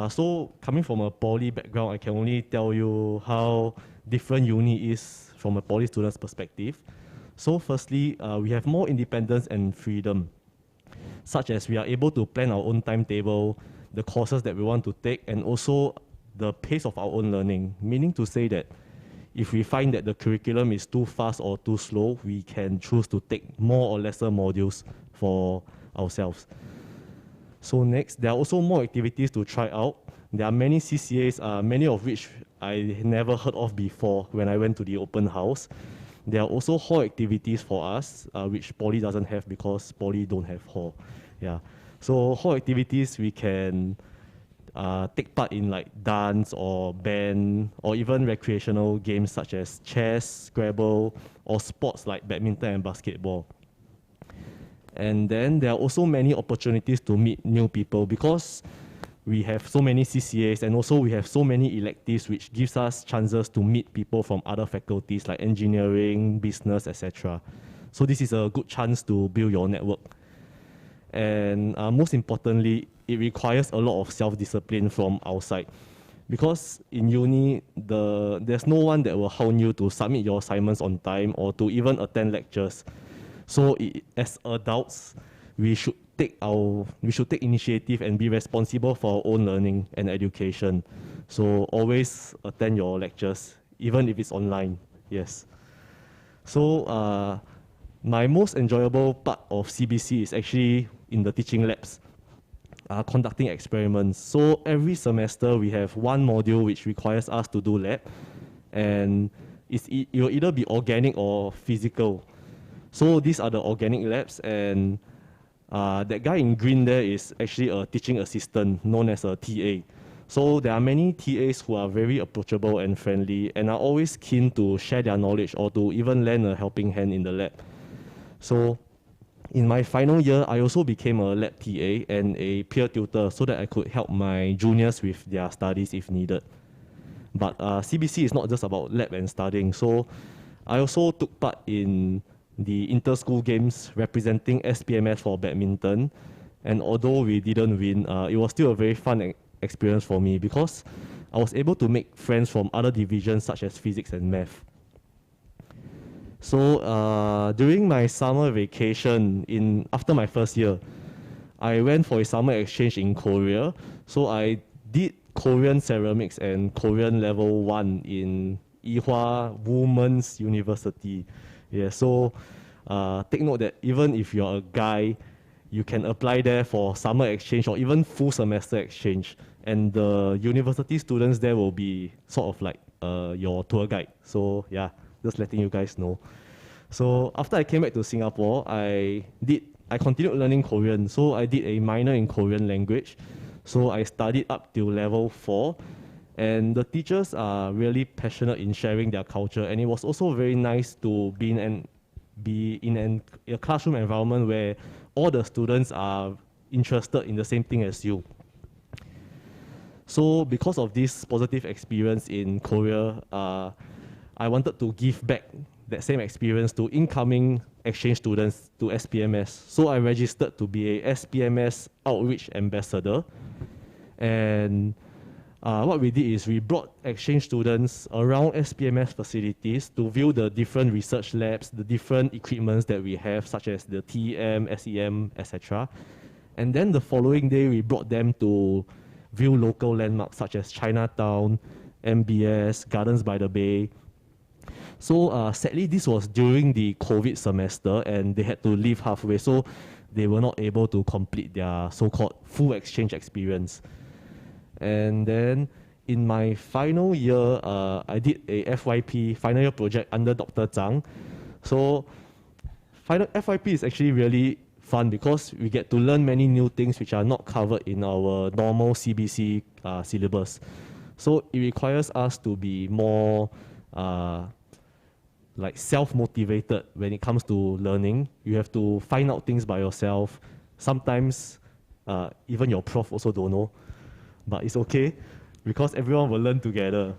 So coming from a poly background, I can only tell you how different uni is from a poly student's perspective. So firstly, we have more independence and freedom, such as we are able to plan our own timetable, the courses that we want to take, and also the pace of our own learning, meaning to say that if we find that the curriculum is too fast or too slow, we can choose to take more or lesser modules for ourselves. So next, there are also more activities to try out. There are many CCAs, many of which I never heard of before when I went to the open house. There are also hall activities for us, which Poly doesn't have because Poly don't have hall. Yeah. So hall activities, we can take part in like dance or band or even recreational games such as chess, Scrabble, or sports like badminton and basketball. And then there are also many opportunities to meet new people because we have so many CCAs and also we have so many electives which gives us chances to meet people from other faculties like engineering, business, etc. So this is a good chance to build your network. And most importantly, it requires a lot of self-discipline from our side. Because in uni, there's no one that will hound you to submit your assignments on time or to even attend lectures. So as adults, we should take initiative and be responsible for our own learning and education. So always attend your lectures, even if it's online. Yes. So my most enjoyable part of CBC is actually in the teaching labs, conducting experiments. So every semester we have one module which requires us to do lab, and it will either be organic or physical. So these are the organic labs, and that guy in green there is actually a teaching assistant known as a TA. So there are many TAs who are very approachable and friendly and are always keen to share their knowledge or to even lend a helping hand in the lab. So in my final year, I also became a lab TA and a peer tutor so that I could help my juniors with their studies if needed. But CBC is not just about lab and studying. So I also took part in the inter-school games representing SPMS for badminton. And although we didn't win, it was still a very fun experience for me because I was able to make friends from other divisions such as physics and math. So during my summer vacation after my first year, I went for a summer exchange in Korea. So I did Korean ceramics and Korean level 1 in Ewha Women's University. Yeah, so take note that even if you're a guy, you can apply there for summer exchange or even full semester exchange. And the university students there will be sort of like your tour guide. So yeah, just letting you guys know. So after I came back to Singapore, I continued learning Korean. So I did a minor in Korean language. So I studied up till level 4. And the teachers are really passionate in sharing their culture. And it was also very nice to be in a classroom environment where all the students are interested in the same thing as you. So because of this positive experience in Korea, I wanted to give back that same experience to incoming exchange students to SPMS. So I registered to be a SPMS outreach ambassador. And what we did is we brought exchange students around SPMS facilities to view the different research labs, the different equipments that we have, such as the TEM, SEM, etc. And then the following day, we brought them to view local landmarks such as Chinatown, MBS, Gardens by the Bay. So sadly, this was during the COVID semester and they had to leave halfway, so they were not able to complete their so-called full exchange experience. And then in my final year, I did a FYP, final year project under Dr. Zhang. So FYP is actually really fun because we get to learn many new things which are not covered in our normal CBC syllabus. So it requires us to be more like self-motivated when it comes to learning. You have to find out things by yourself. Sometimes even your prof also don't know, but it's okay because everyone will learn together.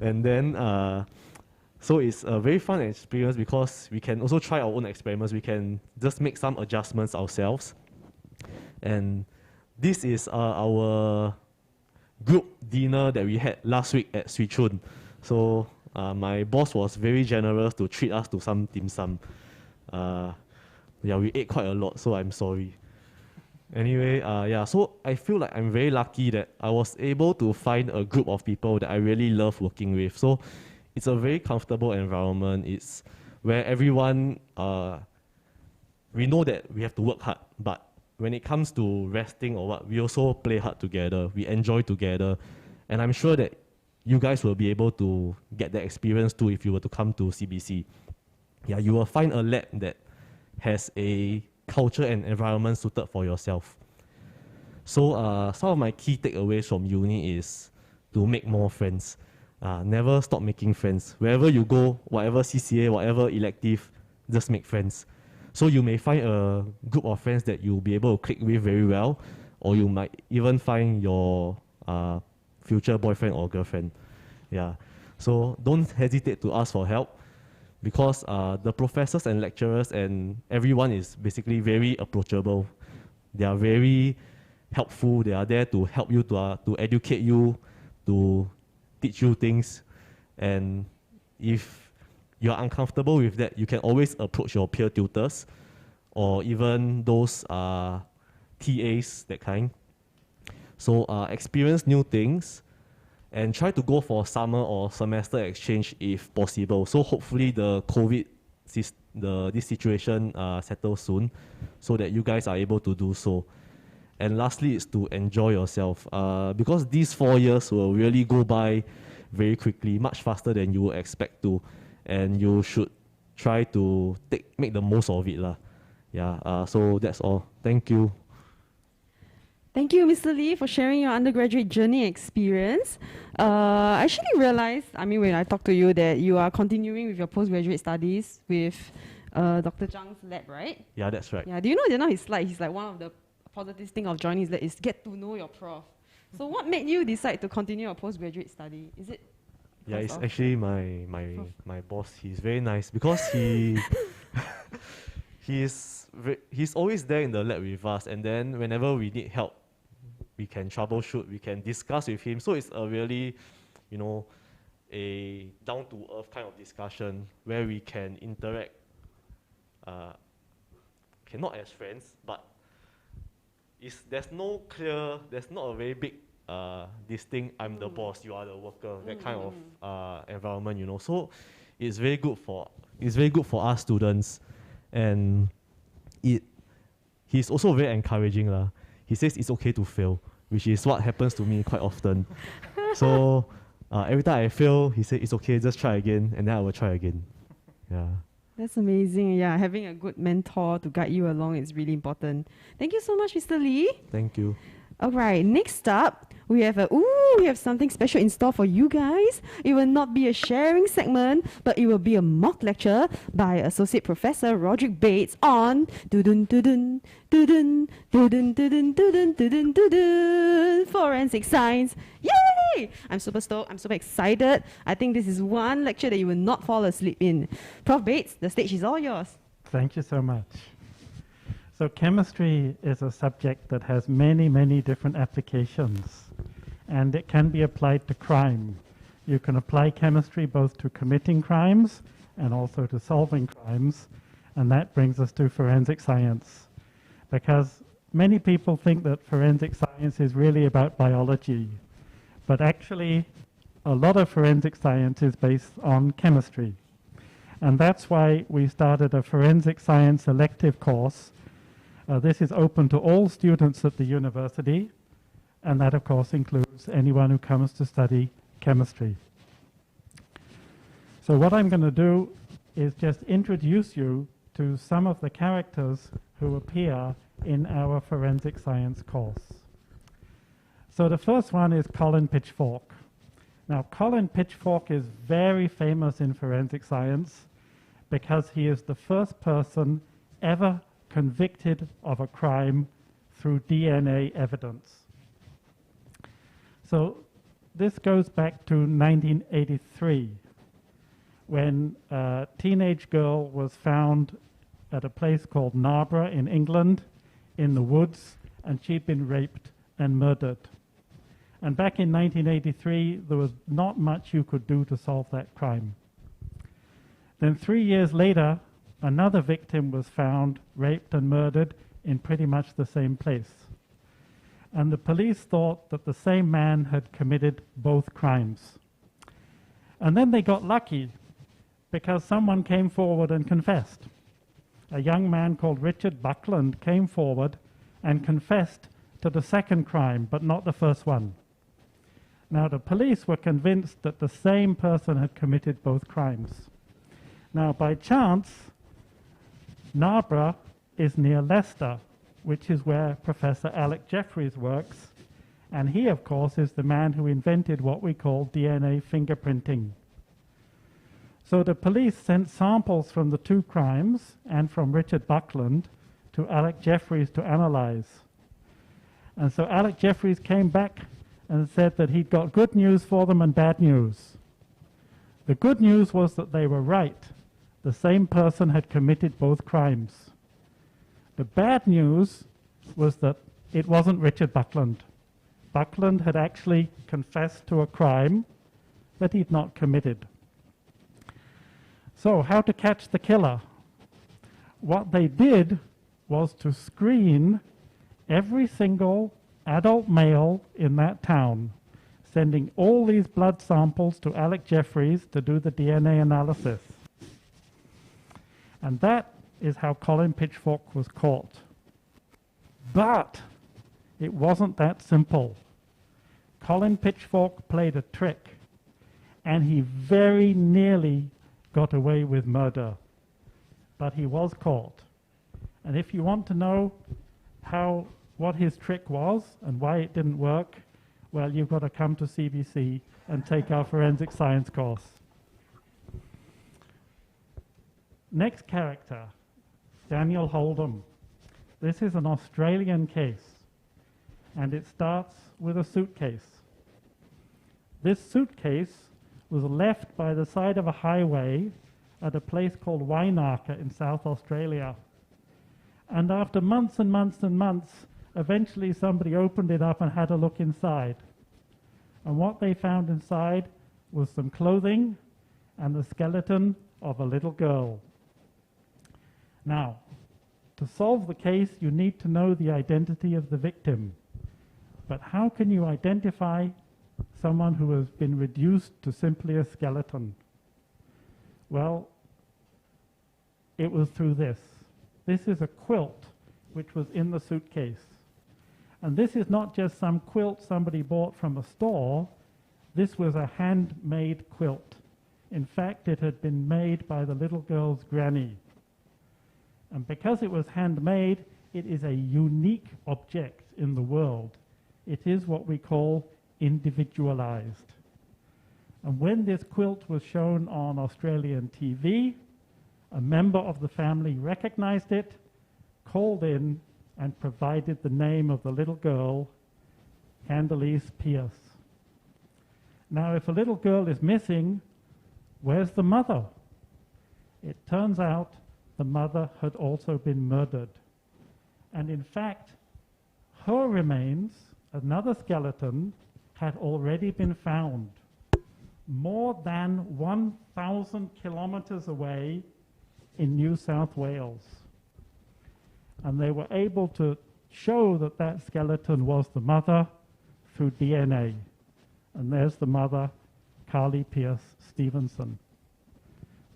And then so it's a very fun experience because we can also try our own experiments. We can just make some adjustments ourselves. And this is our group dinner that we had last week at Swee Chun. So my boss was very generous to treat us to some dim sum. Yeah, we ate quite a lot, so I'm sorry. Anyway, yeah, so I feel like I'm very lucky that I was able to find a group of people that I really love working with. So it's a very comfortable environment. It's where everyone, we know that we have to work hard, but when it comes to resting or what, we also play hard together. We enjoy together. And I'm sure that you guys will be able to get that experience too if you were to come to CBC. Yeah, you will find a lab that has a culture and environment suited for yourself. So some of my key takeaways from uni is to make more friends. Never stop making friends. Wherever you go, whatever CCA, whatever elective, just make friends. So you may find a group of friends that you'll be able to click with very well, or you might even find your future boyfriend or girlfriend. Yeah. So don't hesitate to ask for help, because the professors and lecturers and everyone is basically very approachable. They are very helpful. They are there to help you, to educate you, to teach you things. And if you're uncomfortable with that, you can always approach your peer tutors or even those TAs, that kind. So experience new things and try to go for summer or semester exchange if possible. So hopefully the COVID, this situation settles soon so that you guys are able to do so. And lastly, is to enjoy yourself, because these 4 years will really go by very quickly, much faster than you would expect to, and you should try to make the most of it lah. Yeah. So that's all. Thank you. Thank you, Mr. Lee, for sharing your undergraduate journey experience. I actually realized, when I talked to you, that you are continuing with your postgraduate studies with Dr. Zhang's lab, right? Yeah, that's right. Yeah. Do you know that now his slide, he's like, one of the positive things of joining his lab is get to know your prof. So what made you decide to continue your postgraduate study? Is it? Yeah, it's actually my boss. He's very nice because he's always there in the lab with us, and then whenever we need help, we can troubleshoot, we can discuss with him. So it's a really, a down-to-earth kind of discussion where we can interact, not as friends, but there's not a very big this thing, I'm the boss, you are the worker, that kind of environment, So it's very good for us students, and he's also very encouraging lah. He says it's okay to fail, which is what happens to me quite often. So every time I fail, he said it's okay, just try again, and then I will try again. Yeah. That's amazing. Yeah, having a good mentor to guide you along is really important. Thank you so much, Mr. Lee. Thank you. All right, next up, we have something special in store for you guys. It will not be a sharing segment, but it will be a mock lecture by Associate Professor Roderick Bates on forensic science. Yay! I'm super stoked. I'm super excited. I think this is one lecture that you will not fall asleep in. Prof. Bates, the stage is all yours. Thank you so much. So chemistry is a subject that has many, many different applications, and it can be applied to crime. You can apply chemistry both to committing crimes and also to solving crimes, and that brings us to forensic science. Because many people think that forensic science is really about biology, but actually a lot of forensic science is based on chemistry. And that's why we started a forensic science elective course. This is open to all students at the university, and that of course includes anyone who comes to study chemistry. So what I'm going to do is just introduce you to some of the characters who appear in our forensic science course. So the first one is Colin Pitchfork. Now Colin Pitchfork is very famous in forensic science because he is the first person ever convicted of a crime through DNA evidence. So this goes back to 1983, when a teenage girl was found at a place called Narborough in England in the woods, and she'd been raped and murdered. And back in 1983, there was not much you could do to solve that crime. Then 3 years later, another victim was found, raped and murdered in pretty much the same place. And the police thought that the same man had committed both crimes. And then they got lucky because someone came forward and confessed. A young man called Richard Buckland came forward and confessed to the second crime, but not the first one. Now, the police were convinced that the same person had committed both crimes. Now, by chance, Narborough is near Leicester, which is where Professor Alec Jeffreys works, and he, of course, is the man who invented what we call DNA fingerprinting. So the police sent samples from the two crimes and from Richard Buckland to Alec Jeffreys to analyze. And so Alec Jeffreys came back and said that he'd got good news for them and bad news. The good news was that they were right. The same person had committed both crimes. The bad news was that it wasn't Richard Buckland. Buckland had actually confessed to a crime that he'd not committed. So, how to catch the killer? What they did was to screen every single adult male in that town, sending all these blood samples to Alec Jeffreys to do the DNA analysis. And that is how Colin Pitchfork was caught. But it wasn't that simple. Colin Pitchfork played a trick, and he very nearly got away with murder. But he was caught. And if you want to know what his trick was and why it didn't work, well, you've got to come to CBC and take our forensic science course. Next character, Daniel Holdom. This is an Australian case, and it starts with a suitcase. This suitcase was left by the side of a highway at a place called Wainaka in South Australia. And after months and months and months, eventually somebody opened it up and had a look inside. And what they found inside was some clothing and the skeleton of a little girl. Now, to solve the case, you need to know the identity of the victim. But how can you identify someone who has been reduced to simply a skeleton? Well, it was through this. This is a quilt which was in the suitcase. And this is not just some quilt somebody bought from a store. This was a handmade quilt. In fact, it had been made by the little girl's granny. And because it was handmade, it is a unique object in the world. It is what we call individualized. And when this quilt was shown on Australian TV, a member of the family recognized it, called in, and provided the name of the little girl, Candace Pierce. Now, if a little girl is missing, where's the mother? It turns out the mother had also been murdered. And in fact, her remains, another skeleton, had already been found more than 1,000 kilometers away in New South Wales. And they were able to show that that skeleton was the mother through DNA. And there's the mother, Carly Pierce Stevenson.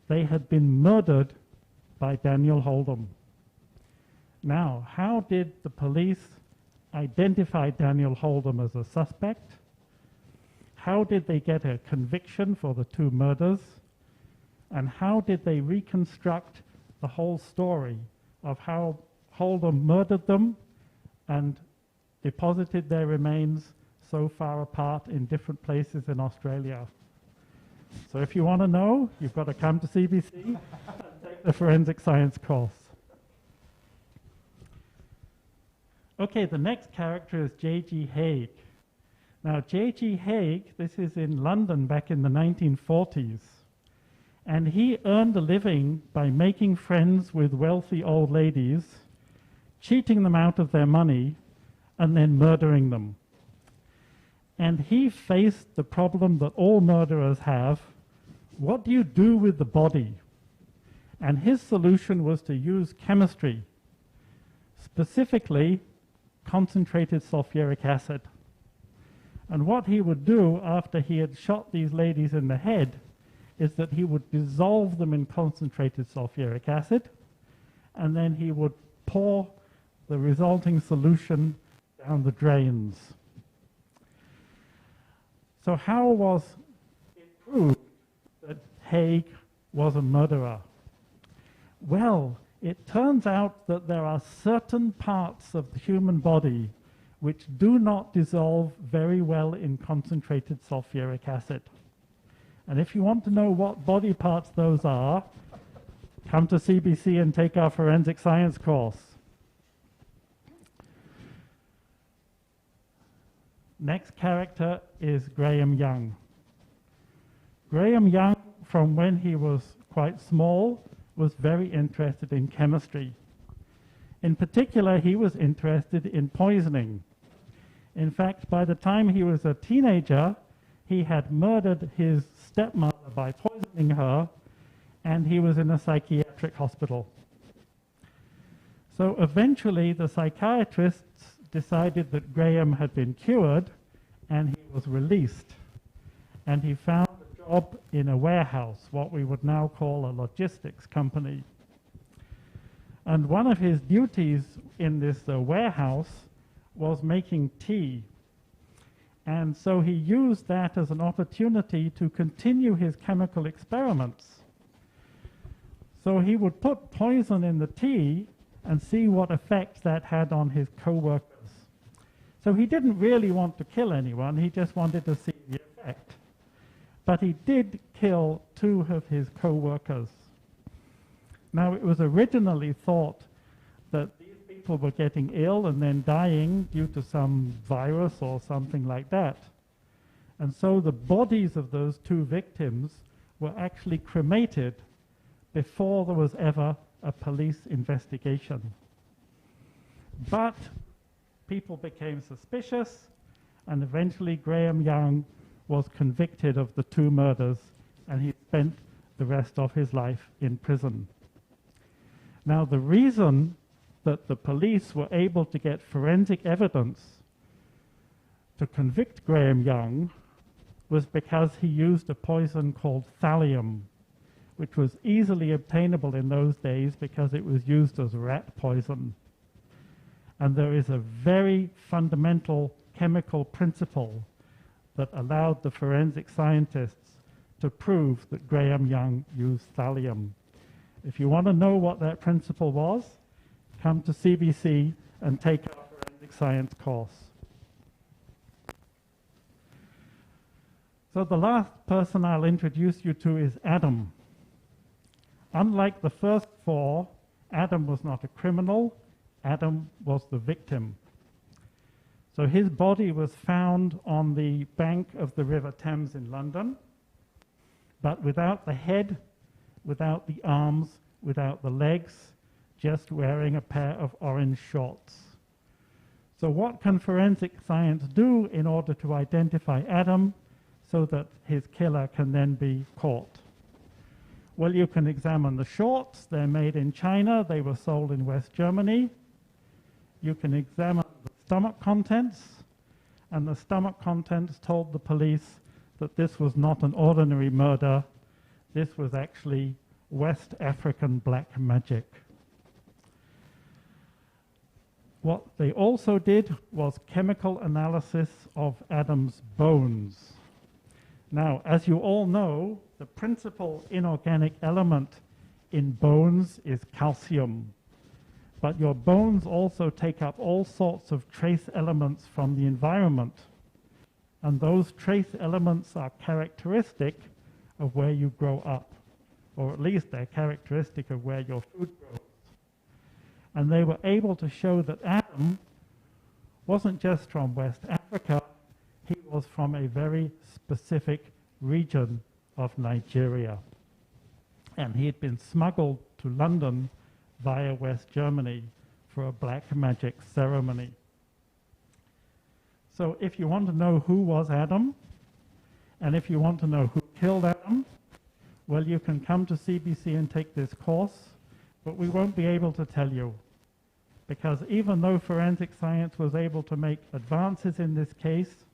They had been murdered by Daniel Holdom. Now, how did the police identify Daniel Holdom as a suspect? How did they get a conviction for the two murders? And how did they reconstruct the whole story of how Holdom murdered them and deposited their remains so far apart in different places in Australia? So if you want to know, you've got to come to CBC and take the forensic science course. Okay, the next character is J.G. Haig. Now, J.G. Haig, this is in London back in the 1940s, and he earned a living by making friends with wealthy old ladies, cheating them out of their money, and then murdering them. And he faced the problem that all murderers have. What do you do with the body? And his solution was to use chemistry, specifically concentrated sulfuric acid. And what he would do after he had shot these ladies in the head is that he would dissolve them in concentrated sulfuric acid, and then he would pour the resulting solution down the drains. So how was it proved that Haig was a murderer? Well, it turns out that there are certain parts of the human body which do not dissolve very well in concentrated sulfuric acid. And if you want to know what body parts those are, come to CBC and take our forensic science course. Next character is Graham Young. Graham Young, from when he was quite small, was very interested in chemistry. In particular, he was interested in poisoning. In fact, by the time he was a teenager, he had murdered his stepmother by poisoning her, and he was in a psychiatric hospital. So eventually, the psychiatrists decided that Graham had been cured, and he was released. And he found a job in a warehouse, what we would now call a logistics company. And one of his duties in this warehouse was making tea. And so he used that as an opportunity to continue his chemical experiments. So he would put poison in the tea and see what effect that had on his co-workers. So he didn't really want to kill anyone, he just wanted to see the effect. But he did kill 2 of his co-workers. Now, it was originally thought that these people were getting ill and then dying due to some virus or something like that. And so the bodies of those 2 victims were actually cremated before there was ever a police investigation. But people became suspicious, and eventually Graham Young was convicted of the 2 murders, and he spent the rest of his life in prison. Now, the reason that the police were able to get forensic evidence to convict Graham Young was because he used a poison called thallium, which was easily obtainable in those days because it was used as rat poison. And there is a very fundamental chemical principle that allowed the forensic scientists to prove that Graham Young used thallium. If you want to know what that principle was, come to CBC and take our forensic science course. So the last person I'll introduce you to is Adam. Unlike the first 4, Adam was not a criminal, Adam was the victim. So his body was found on the bank of the River Thames in London, but without the head, without the arms, without the legs, just wearing a pair of orange shorts. So what can forensic science do in order to identify Adam so that his killer can then be caught? Well, you can examine the shorts. They're made in China. They were sold in West Germany. You can examine the stomach contents, and the stomach contents told the police that this was not an ordinary murder. This was actually West African black magic. What they also did was chemical analysis of Adam's bones. Now, as you all know, the principal inorganic element in bones is calcium. But your bones also take up all sorts of trace elements from the environment. And those trace elements are characteristic of where you grow up, or at least they're characteristic of where your food grows. And they were able to show that Adam wasn't just from West Africa, he was from a very specific region of Nigeria. And he had been smuggled to London via West Germany for a black magic ceremony. So if you want to know who was Adam, and if you want to know who killed Adam, well, you can come to CBC and take this course, but we won't be able to tell you. Because even though forensic science was able to make advances in this case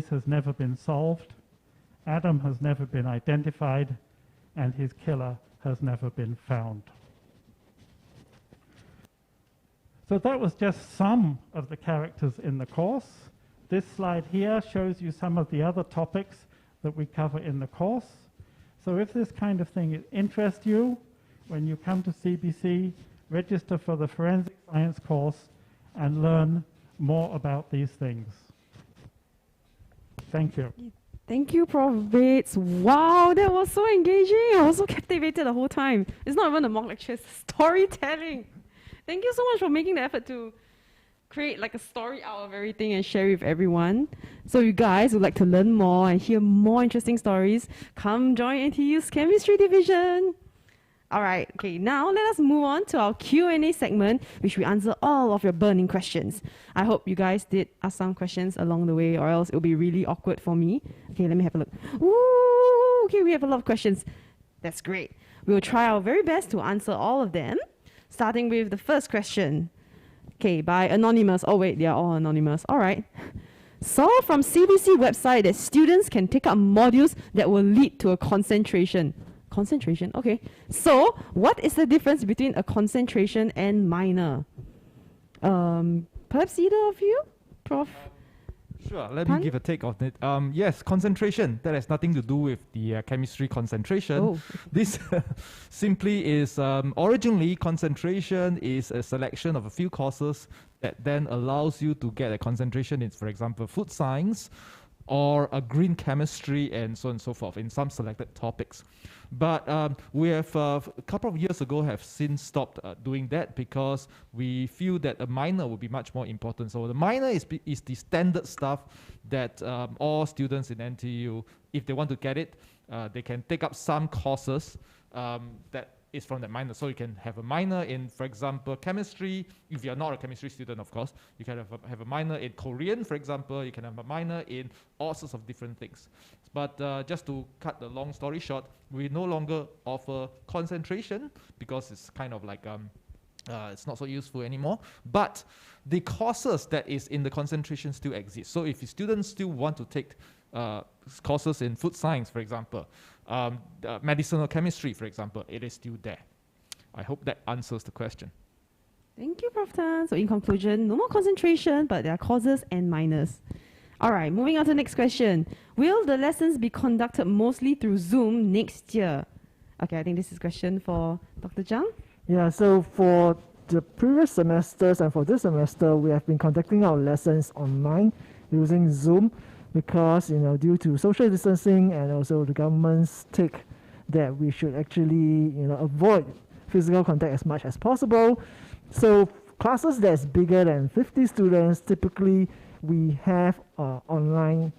has never been solved, Adam has never been identified, and his killer has never been found. So that was just some of the characters in the course. This slide here shows you some of the other topics that we cover in the course. So if this kind of thing interests you, when you come to CBC, register for the Forensic Science course and learn more about these things. Thank you. Thank you, Prof. Bates. Wow, that was so engaging. I was so captivated the whole time. It's not even a mock lecture, it's storytelling. Thank you so much for making the effort to create like a story out of everything and share with everyone. So you guys would like to learn more and hear more interesting stories, come join NTU's Chemistry Division. All right, okay, now let us move on to our Q&A segment, which we answer all of your burning questions. I hope you guys did ask some questions along the way, or else it'll be really awkward for me. Okay, let me have a look. Ooh, okay, we have a lot of questions. That's great. We will try our very best to answer all of them, starting with the first question. Okay, by Anonymous. Oh wait, they are all anonymous. All right. Saw from CBC website that students can take up modules that will lead to a concentration. Concentration, okay. So, what is the difference between a concentration and minor? Perhaps either of you, Prof? Sure, let me give a take on it. Yes, concentration, that has nothing to do with the chemistry concentration. Oh. This simply is, originally concentration is a selection of a few courses that then allows you to get a concentration in, for example, food science, or a green chemistry, and so on and so forth in some selected topics. But we have, a couple of years ago, have since stopped doing that because we feel that a minor would be much more important. So the minor is the standard stuff that all students in NTU, if they want to get it, they can take up some courses that is from that minor. So you can have a minor in, for example, chemistry. If you're not a chemistry student, of course, you can have a minor in Korean, for example. You can have a minor in all sorts of different things. But just to cut the long story short, we no longer offer concentration because it's kind of like it's not so useful anymore. But the courses that is in the concentration still exist. So if students still want to take courses in food science, for example, medicinal chemistry, for example, it is still there. I hope that answers the question. Thank you, Prof. Tan. So in conclusion, no more concentration, but there are causes and minors. All right, moving on to the next question. Will the lessons be conducted mostly through Zoom next year? Okay, I think this is a question for Dr. Zhang. Yeah, so for the previous semesters and for this semester, we have been conducting our lessons online using Zoom because, due to social distancing and also the government's take that we should actually, avoid physical contact as much as possible. So classes that's bigger than 50 students, typically we have online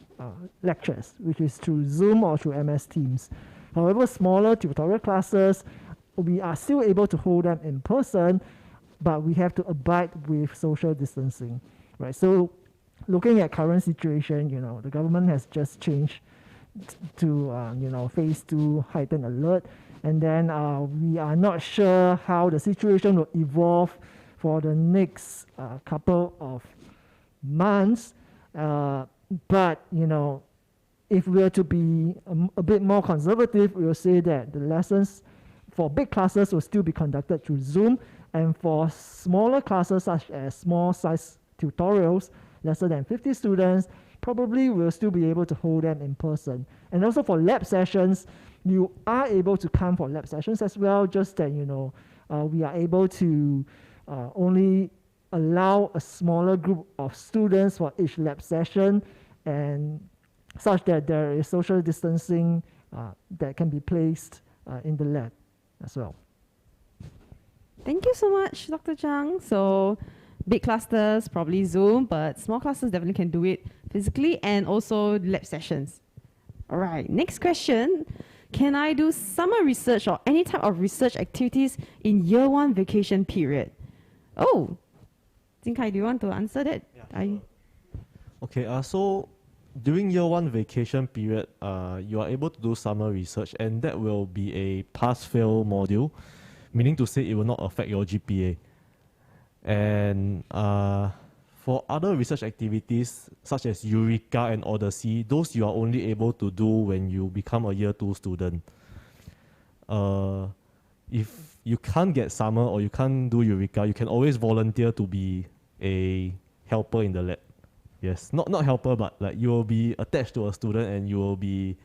lectures, which is through Zoom or through MS Teams. However, smaller tutorial classes, we are still able to hold them in person, but we have to abide with social distancing, right? So looking at current situation, the government has just changed to, phase 2 heightened alert. And then we are not sure how the situation will evolve for the next couple of months. But, if we are to be a bit more conservative, we will say that the lessons for big classes will still be conducted through Zoom. And for smaller classes, such as small size tutorials, lesser than 50 students, probably we'll still be able to hold them in person. And also for lab sessions, you are able to come for lab sessions as well, just that, we are able to only allow a smaller group of students for each lab session, and such that there is social distancing that can be placed in the lab as well. Thank you so much, Dr. Zhang. So big clusters, probably Zoom, but small classes definitely can do it physically, and also lab sessions. All right, next question. Can I do summer research or any type of research activities in year 1 vacation period? Oh, Jing Kai, do you want to answer that? Yeah, sure. Okay, so during year one vacation period, you are able to do summer research, and that will be a pass-fail module, meaning to say it will not affect your GPA. And for other research activities such as Eureka and Odyssey, those you are only able to do when you become a year 2 student. If you can't get summer or you can't do Eureka, you can always volunteer to be a helper in the lab. Yes, not helper, but like you will be attached to a student and you will be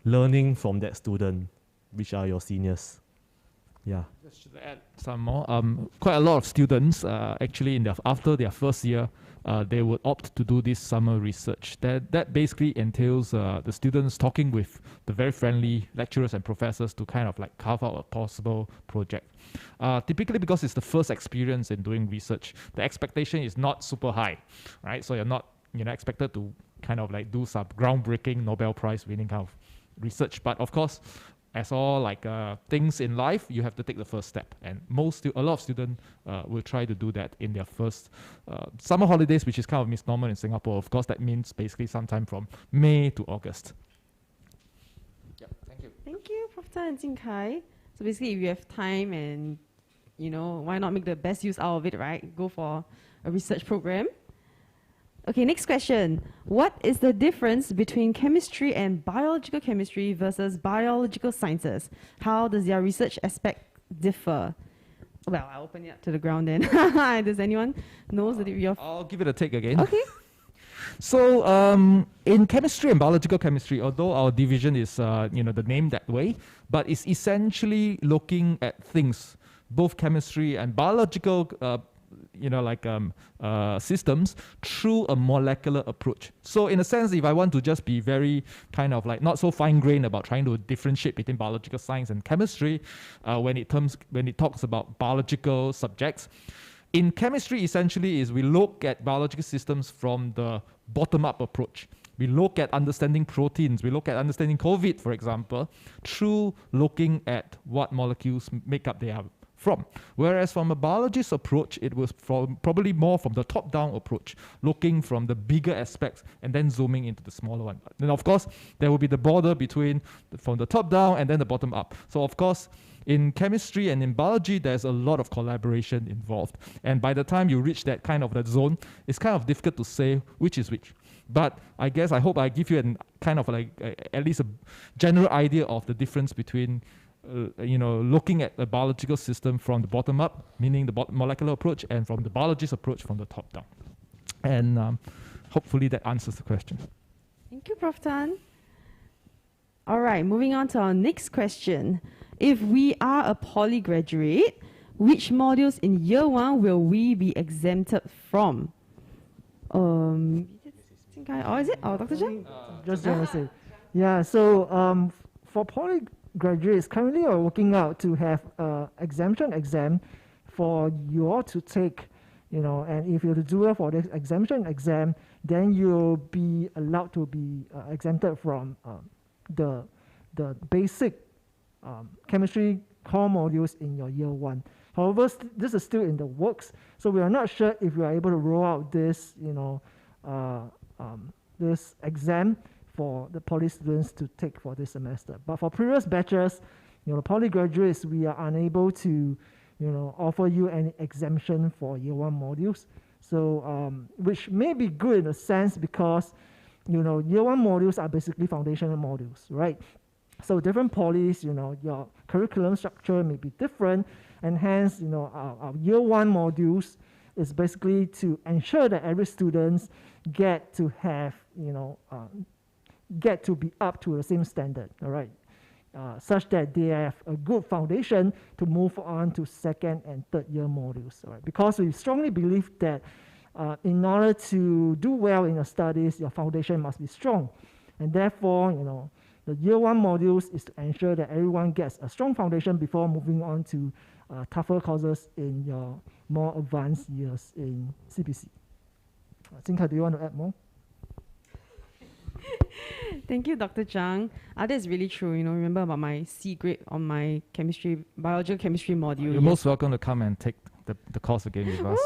learning from that student, which are your seniors. Yeah. Just to add some more, quite a lot of students actually after their first year, they would opt to do this summer research. That basically entails the students talking with the very friendly lecturers and professors to kind of like carve out a possible project. Typically, because it's the first experience in doing research, the expectation is not super high, right? So you're not expected to kind of like do some groundbreaking Nobel Prize winning kind of research. But of course, as all like things in life, you have to take the first step, and a lot of students will try to do that in their first summer holidays, which is kind of misnomer in Singapore. Of course, that means basically sometime from May to August. Yep, thank you. Thank you, Prof. Tan and Jing Kai. So basically, if you have time and why not make the best use out of it, right? Go for a research program. Okay, next question. What is the difference between chemistry and biological chemistry versus biological sciences? How does their research aspect differ? Well, I'll open it up to the ground then. Does anyone know the I'll give it a take again. Okay. So in chemistry and biological chemistry, although our division is the name that way, but it's essentially looking at things, both chemistry and biological systems through a molecular approach. So in a sense, if I want to just be very kind of like not so fine-grained about trying to differentiate between biological science and chemistry, when it talks about biological subjects, in chemistry essentially is we look at biological systems from the bottom-up approach. We look at understanding proteins. We look at understanding COVID, for example, through looking at what molecules make up their from. Whereas from a biologist approach, it was probably more from the top-down approach, looking from the bigger aspects and then zooming into the smaller one. Then of course, there will be the border between from the top-down and then the bottom-up. So of course, in chemistry and in biology, there's a lot of collaboration involved. And by the time you reach that kind of that zone, it's kind of difficult to say which is which. But I hope I give you an kind of like at least a general idea of the difference between looking at the biological system from the bottom up, meaning the molecular approach, and from the biologist approach from the top down. And hopefully that answers the question. Thank you, Prof. Tan. All right, moving on to our next question. If we are a poly graduate, which modules in year one will we be exempted from? Is it? Dr. Zhang? Just want to say. Yeah, so for poly graduates, currently we're working out to have exemption exam for you all to take, and if you do well for this exemption exam, then you'll be allowed to be exempted from the basic chemistry core modules in your year one. However, this is still in the works, so we are not sure if we are able to roll out this, this exam for the poly students to take for this semester. But for previous batches, poly graduates, we are unable to, offer you any exemption for year one modules. So, which may be good in a sense because, year one modules are basically foundational modules, right? So different polys, your curriculum structure may be different, and hence, our year one modules is basically to ensure that every student get to have, get to be up to the same standard, all right, such that they have a good foundation to move on to second and third year modules, all right? Because we strongly believe that in order to do well in your studies, your foundation must be strong, and therefore, the year one modules is to ensure that everyone gets a strong foundation before moving on to tougher courses in your more advanced years in CBC. Jinka, do you want to add more? Thank you, Dr. Zhang. That is really true. Remember about my C grade on my biological chemistry module. You're most welcome to come and take the course again with us.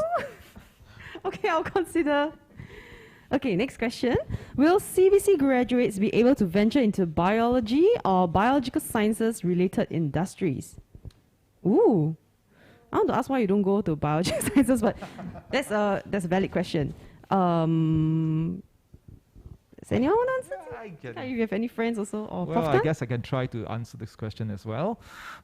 Okay, I'll consider. Okay, next question. Will CBC graduates be able to venture into biology or biological sciences related industries? Ooh. I want to ask why you don't go to biological sciences, but that's a valid question. Does anyone want to answer? Yeah, If you have any friends also, or well, Prof. I Tan? guess I can try to answer this question as well.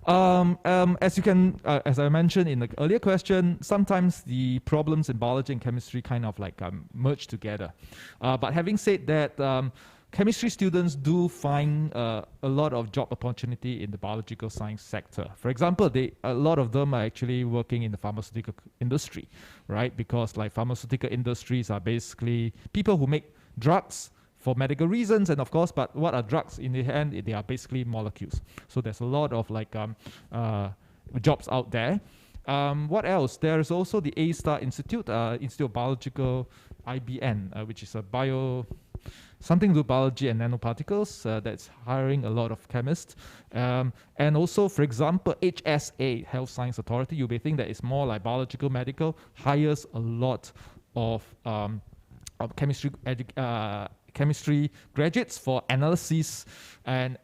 As I mentioned in the earlier question, sometimes the problems in biology and chemistry kind of like merge together. But having said that, chemistry students do find a lot of job opportunity in the biological science sector. For example, a lot of them are actually working in the pharmaceutical industry, right? Because like pharmaceutical industries are basically people who make drugs for medical reasons, and of course, but what are drugs? In the end, they are basically molecules. So there's a lot of like jobs out there. What else? There's also the A-Star Institute, Institute of Biological, IBN, which is something to do with biology and nanoparticles, that's hiring a lot of chemists. And also, for example, HSA, Health Science Authority, you may think that it's more like biological medical, hires a lot of chemistry graduates for analysis and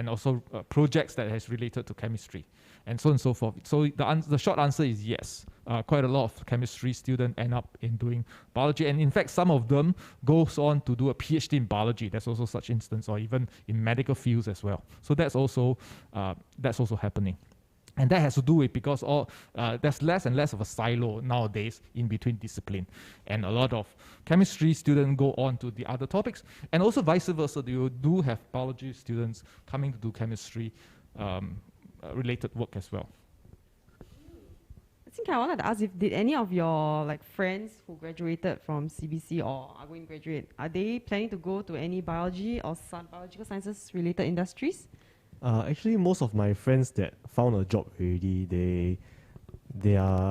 also projects that has related to chemistry, and so on and so forth. So the short answer is yes. Quite a lot of chemistry students end up in doing biology, and in fact, some of them goes on to do a PhD in biology. There's also such instance, or even in medical fields as well. So that's also happening. And that has to do with because there's less and less of a silo nowadays in between discipline. And a lot of chemistry students go on to the other topics. And also vice versa, you do have biology students coming to do chemistry related work as well. I think I wanted to ask did any of your friends who graduated from CBC or are going to graduate, are they planning to go to any biology or biological sciences related industries? Actually, most of my friends that found a job already,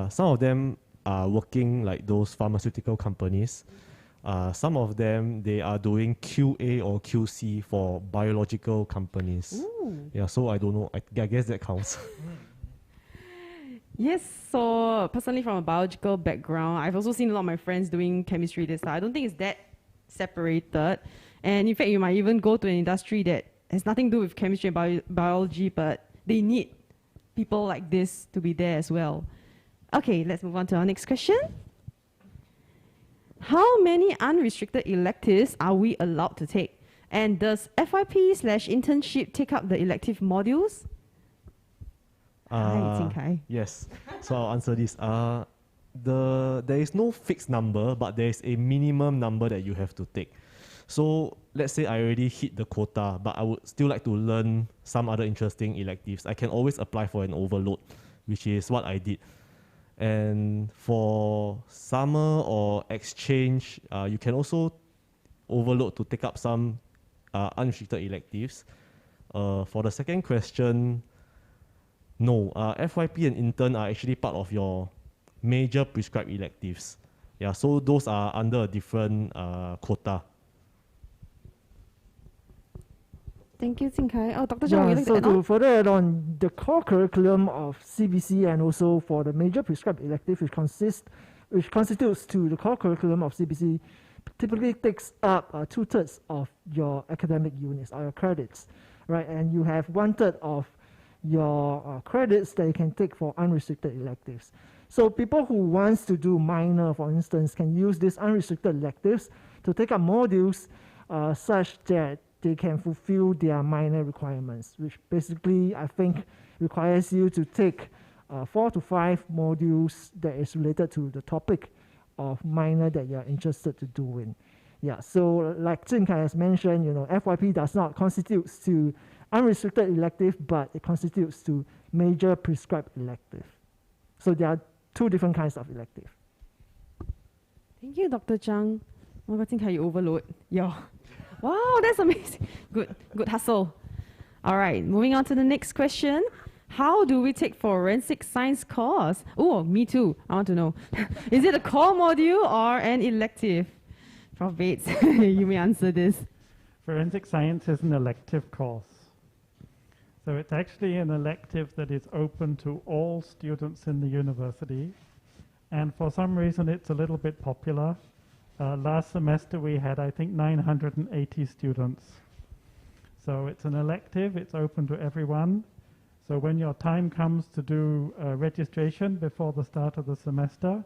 some of them are working like those pharmaceutical companies. Some of them, they are doing QA or QC for biological companies. Ooh. Yeah, so I don't know. I guess that counts. Yes, so personally from a biological background, I've also seen a lot of my friends doing chemistry this time. I don't think it's that separated. And in fact, you might even go to an industry that has nothing to do with chemistry and biology, but they need people like this to be there as well. Okay, let's move on to our next question. How many unrestricted electives are we allowed to take? And does FYP/internship take up the elective modules? Hi, Jing Kai. Yes, so I'll answer this. There is no fixed number, but there is a minimum number that you have to take. So let's say I already hit the quota, but I would still like to learn some other interesting electives. I can always apply for an overload, which is what I did. And for summer or exchange, you can also overload to take up some unrestricted electives. For the second question, no. FYP and intern are actually part of your major prescribed electives. Yeah, so those are under a different quota. Thank you, Jing Kai. Oh, Dr. Zhang, would you like to so add on? to further add on, the core curriculum of CBC and also for the major prescribed elective, which constitutes to the core curriculum of CBC, typically takes up 2/3 of your academic units or your credits, right? And you have 1/3 of your credits that you can take for unrestricted electives. So people who wants to do minor, for instance, can use these unrestricted electives to take up modules such that they can fulfill their minor requirements, which basically I think requires you to take 4 to 5 modules that is related to the topic of minor that you're interested to do in. Yeah, so like Jing Kai has mentioned, FYP does not constitute to unrestricted elective, but it constitutes to major prescribed elective. So there are 2 different kinds of elective. Thank you, Dr. Zhang. Oh my God, Jing Kai, you overload. Yeah. Wow, that's amazing. Good hustle. All right, moving on to the next question. How do we take forensic science course? Oh, me too. I want to know. Is it a core module or an elective? Prof. Bates, you may answer this. Forensic science is an elective course. So it's actually an elective that is open to all students in the university. And for some reason, it's a little bit popular. Last semester we had, I think, 980 students. So it's an elective, it's open to everyone. So when your time comes to do registration before the start of the semester,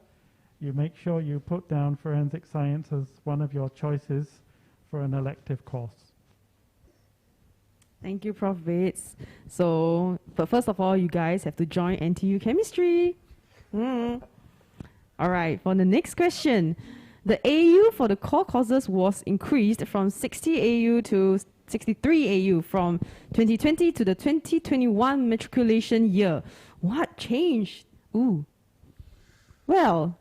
you make sure you put down forensic science as one of your choices for an elective course. Thank you, Prof. Bates. So, but first of all, you guys have to join NTU Chemistry. All right, for the next question. The AU for the core courses was increased from 60 AU to 63 AU from 2020 to the 2021 matriculation year. What changed? Ooh. Well,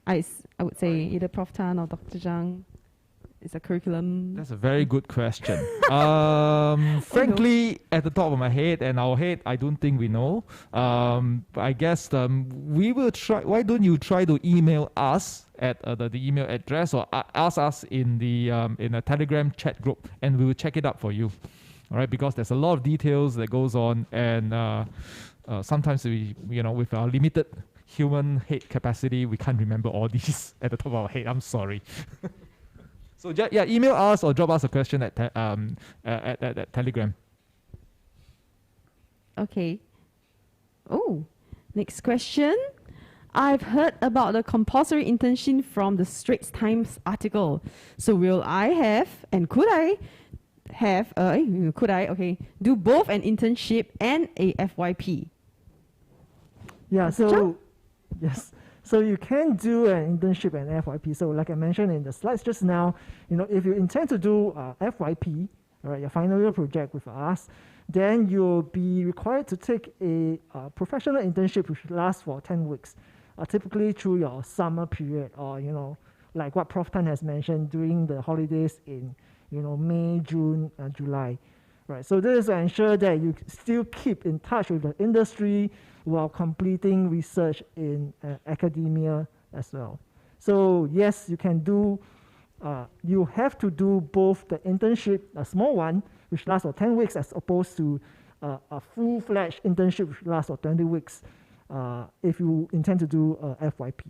I would say either Prof. Tan or Dr. Zhang. It's a curriculum. That's a very good question. Frankly, at the top of my head and our head, I don't think we know. I guess we will try. Why don't you try to email us at the email address or ask us in a Telegram chat group, and we will check it up for you. All right, because there's a lot of details that goes on, and sometimes we, with our limited human head capacity, we can't remember all these at the top of our head. I'm sorry. So yeah, email us or drop us a question at Telegram. Okay. Oh, next question. I've heard about the compulsory internship from the Straits Times article. So will I have, and could I have, do both an internship and a FYP? Yeah, so, yes. So you can do an internship and FYP. So like I mentioned in the slides just now, if you intend to do FYP, all right, your final year project with us, then you'll be required to take a professional internship which lasts for 10 weeks, typically through your summer period or, like what Prof. Tan has mentioned, during the holidays in, May, June, and July. Right, so this is to ensure that you still keep in touch with the industry while completing research in academia as well. So yes, you can do, you have to do both the internship, a small one, which lasts for 10 weeks, as opposed to a full-fledged internship which lasts for 20 weeks if you intend to do FYP.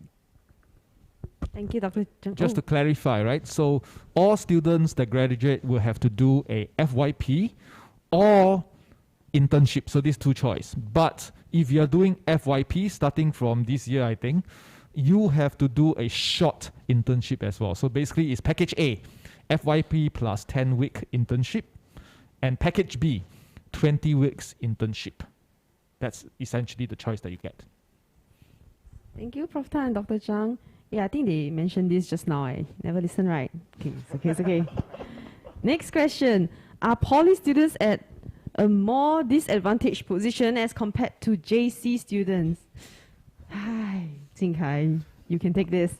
Thank you, Dr. Zhang. Just to clarify, right? So all students that graduate will have to do a FYP or internship. So these two choices. But if you're doing FYP starting from this year, I think, you have to do a short internship as well. So basically it's package A, FYP plus 10-week internship, and package B, 20 weeks internship. That's essentially the choice that you get. Thank you, Prof. Tan and Dr. Zhang. Yeah, I think they mentioned this just now. I never listened right. Okay, it's okay. Next question. Are poly students at a more disadvantaged position as compared to JC students? Hi, Jing Kai, you can take this.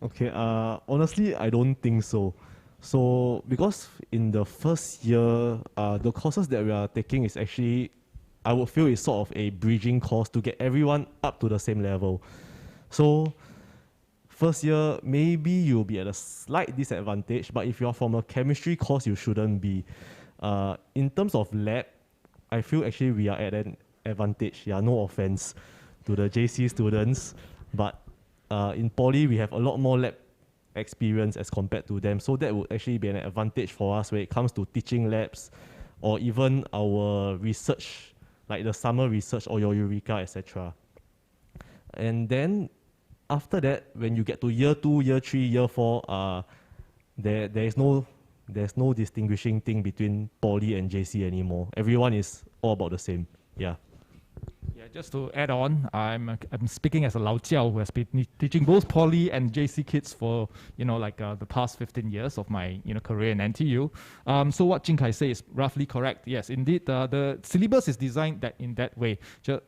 Okay, honestly, I don't think so. So, because in the first year, the courses that we are taking is actually, I would feel is sort of a bridging course to get everyone up to the same level. So, first year, maybe you'll be at a slight disadvantage, but if you're from a chemistry course, you shouldn't be. In terms of lab, I feel actually we are at an advantage. Yeah, no offense to the JC students, but in poly, we have a lot more lab experience as compared to them. So that would actually be an advantage for us when it comes to teaching labs or even our research, like the summer research or your Eureka, etc. And then after that, when you get to year 2, year 3, year 4, there's no distinguishing thing between poly and JC anymore. Everyone is all about the same. Yeah. Yeah, just to add on, I'm speaking as a Lao Jiao who has been teaching both poly and JC kids for the past 15 years of my career in NTU. So what Jing Kai says is roughly correct. Yes, indeed, the syllabus is designed in that way.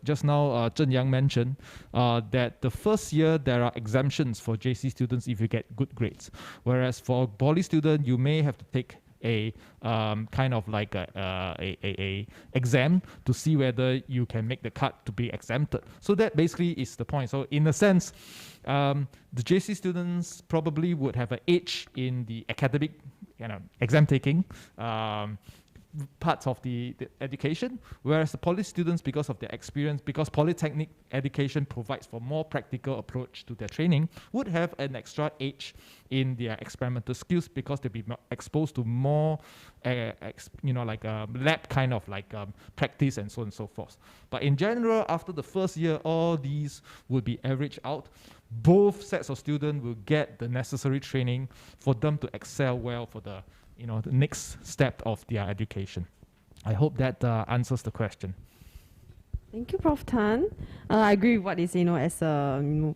Just now, Zhen Yang mentioned that the first year there are exemptions for JC students if you get good grades, whereas for poly student you may have to take a kind of like a exam to see whether you can make the cut to be exempted. So that basically is the point. So in a sense, the JC students probably would have an edge in the academic exam taking parts of the education, whereas the poly students, because of their experience, because polytechnic education provides for more practical approach to their training, would have an extra edge in their experimental skills because they'll be exposed to more, lab kind of practice and so on and so forth. But in general, after the first year, all these would be averaged out. Both sets of students will get the necessary training for them to excel well for the next step of their education. I hope that answers the question. Thank you, Prof. Tan. I agree with what you say. As a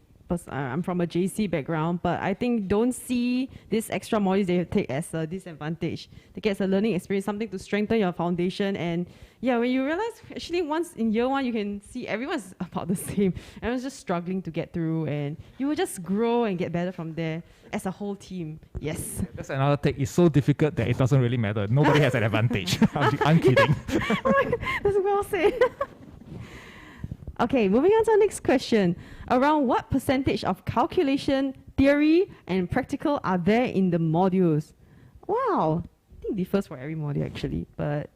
I'm from a JC background, but I think don't see this extra modules that you take as a disadvantage. Take it as a learning experience, something to strengthen your foundation. And yeah, when you realize actually once in year one, you can see everyone's about the same. Everyone's just struggling to get through, and you will just grow and get better from there as a whole team. Yes. That's another take. It's so difficult that it doesn't really matter. Nobody has an advantage. I'm kidding. That's well said. Okay, moving on to our next question. Around what percentage of calculation, theory, and practical are there in the modules? Wow, I think it differs for every module actually, but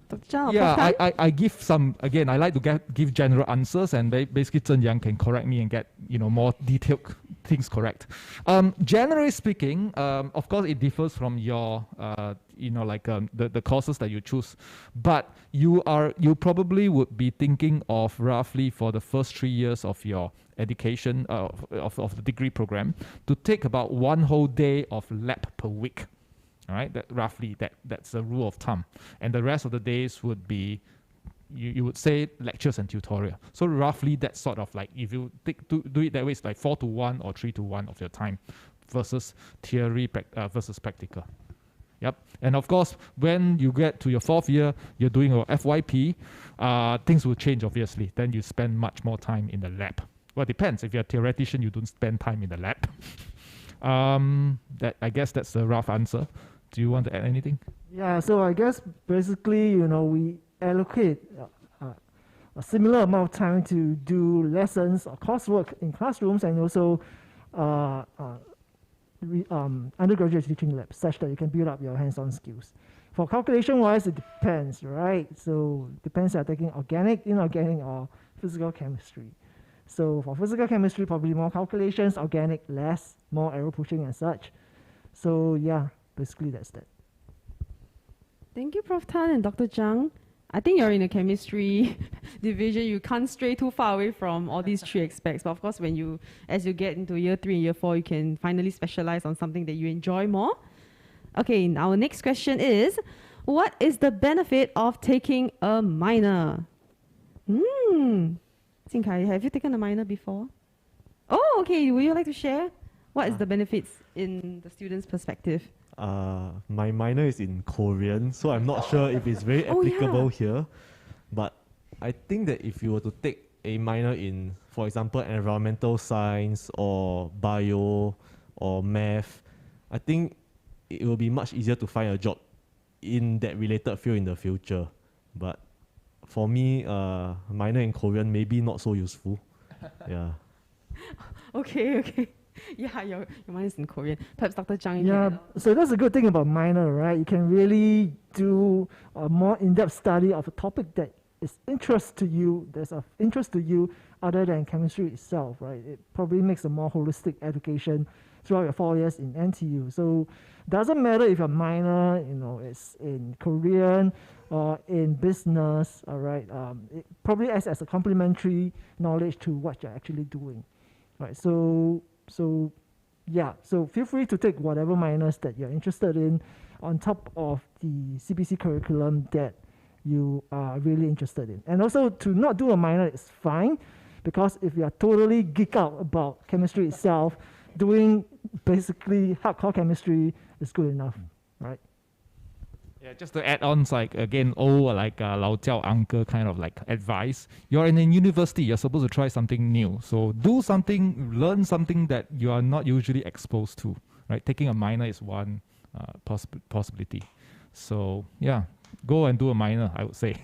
Dr. Zhang, yeah, I give some, again, I like to give general answers, and basically Zhen Yang can correct me and get more detailed things correct. Generally speaking, of course it differs from your the courses that you choose, but you probably would be thinking of roughly for the first 3 years of your education of the degree program to take about 1 whole day of lab per week. All right, that's a rule of thumb, and the rest of the days would be, you would say, lectures and tutorial. So roughly that's sort of like, if you do it that way, it's like 4:1 or 3:1 of your time versus theory versus practical. Yep. And of course, when you get to your 4th year, you're doing your FYP, things will change obviously. Then you spend much more time in the lab. Well, it depends. If you're a theoretician, you don't spend time in the lab. I guess that's the rough answer. Do you want to add anything? Yeah, so I guess basically, we allocate a similar amount of time to do lessons or coursework in classrooms, and also undergraduate teaching labs, such that you can build up your hands-on skills. For calculation-wise, it depends, right? So depends if you're taking organic, inorganic, or physical chemistry. So for physical chemistry, probably more calculations, organic less, more arrow pushing and such. So yeah, basically that's that. Thank you, Prof. Tan and Dr. Zhang. I think you're in a chemistry division. You can't stray too far away from all these 3 aspects. But of course, as you get into year 3 and year 4, you can finally specialize on something that you enjoy more. Okay, our next question is, what is the benefit of taking a minor? Jing Kai, have you taken a minor before? Oh, okay. Would you like to share? What is the benefits in the student's perspective? My minor is in Korean, so I'm not sure if it's very applicable here. But I think that if you were to take a minor in, for example, environmental science or bio or math, I think it will be much easier to find a job in that related field in the future. But for me, minor in Korean maybe not so useful. Yeah. Okay. Yeah, your minor is in Korean. Perhaps Dr. Zhang. Yeah, so that's a good thing about minor, right? You can really do a more in-depth study of a topic that is interest to you, that's of interest to you other than chemistry itself, right? It probably makes a more holistic education throughout your 4 years in NTU. So it doesn't matter if your minor, is in Korean or in business, all right? It probably acts as a complementary knowledge to what you're actually doing, right? So feel free to take whatever minors that you're interested in on top of the CBC curriculum that you are really interested in. And also to not do a minor is fine, because if you are totally geek out about chemistry itself, doing basically hardcore chemistry is good enough, right? Yeah, just to add on, again, Lao Jiao uncle kind of advice. You're in a university, you're supposed to try something new. So do something, learn something that you are not usually exposed to, right? Taking a minor is one possibility. So yeah, go and do a minor, I would say.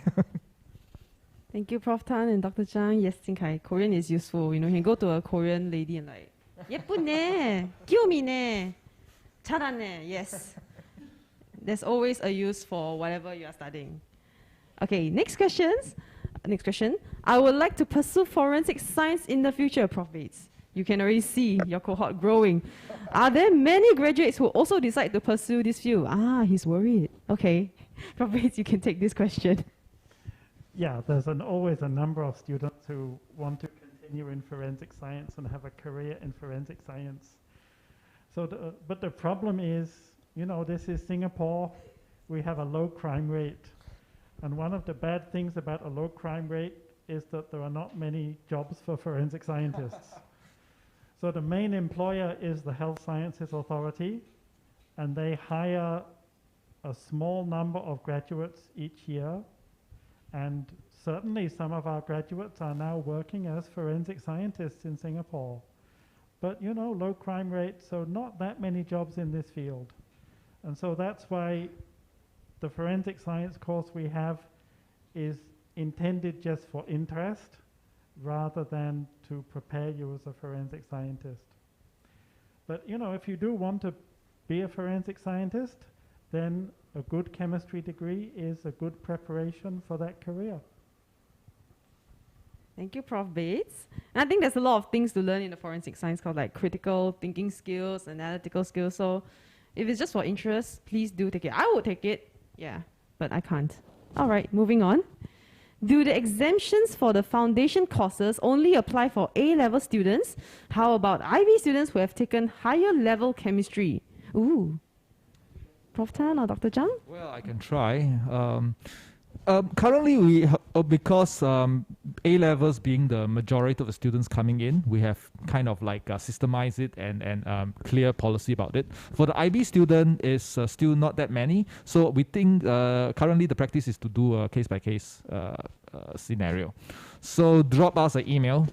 Thank you, Prof. Tan and Dr. Zhang. Yes, Jing Kai, Korean is useful. You can go to a Korean lady and 예쁘네, 귀요미네, 잘하네. Yes. There's always a use for whatever you are studying. Okay, next questions. Next question. I would like to pursue forensic science in the future, Prof. Bates. You can already see your cohort growing. Are there many graduates who also decide to pursue this field? Ah, he's worried. Okay, Prof. Bates, you can take this question. Yeah, there's always a number of students who want to continue in forensic science and have a career in forensic science. So, but the problem is, you know, this is Singapore. We have a low crime rate. And one of the bad things about a low crime rate is that there are not many jobs for forensic scientists. So the main employer is the Health Sciences Authority, and they hire a small number of graduates each year. And certainly some of our graduates are now working as forensic scientists in Singapore. But, you know, low crime rate, so not that many jobs in this field. And so that's why the forensic science course we have is intended just for interest rather than to prepare you as a forensic scientist. But, you know, if you do want to be a forensic scientist, then a good chemistry degree is a good preparation for that career. Thank you, Prof. Bates. And I think there's a lot of things to learn in the forensic science called like critical thinking skills, analytical skills. So if it's just for interest, please do take it. I would take it, yeah, but I can't. All right, moving on. Do the exemptions for the foundation courses only apply for A-level students? How about IB students who have taken higher level chemistry? Ooh. Prof. Tan or Dr. Zhang? Well, I can try. Currently, because A-levels being the majority of the students coming in, we have kind of like systemized it and clear policy about it. For the IB student, is still not that many. So we think currently the practice is to do a case-by-case scenario. So drop us an email.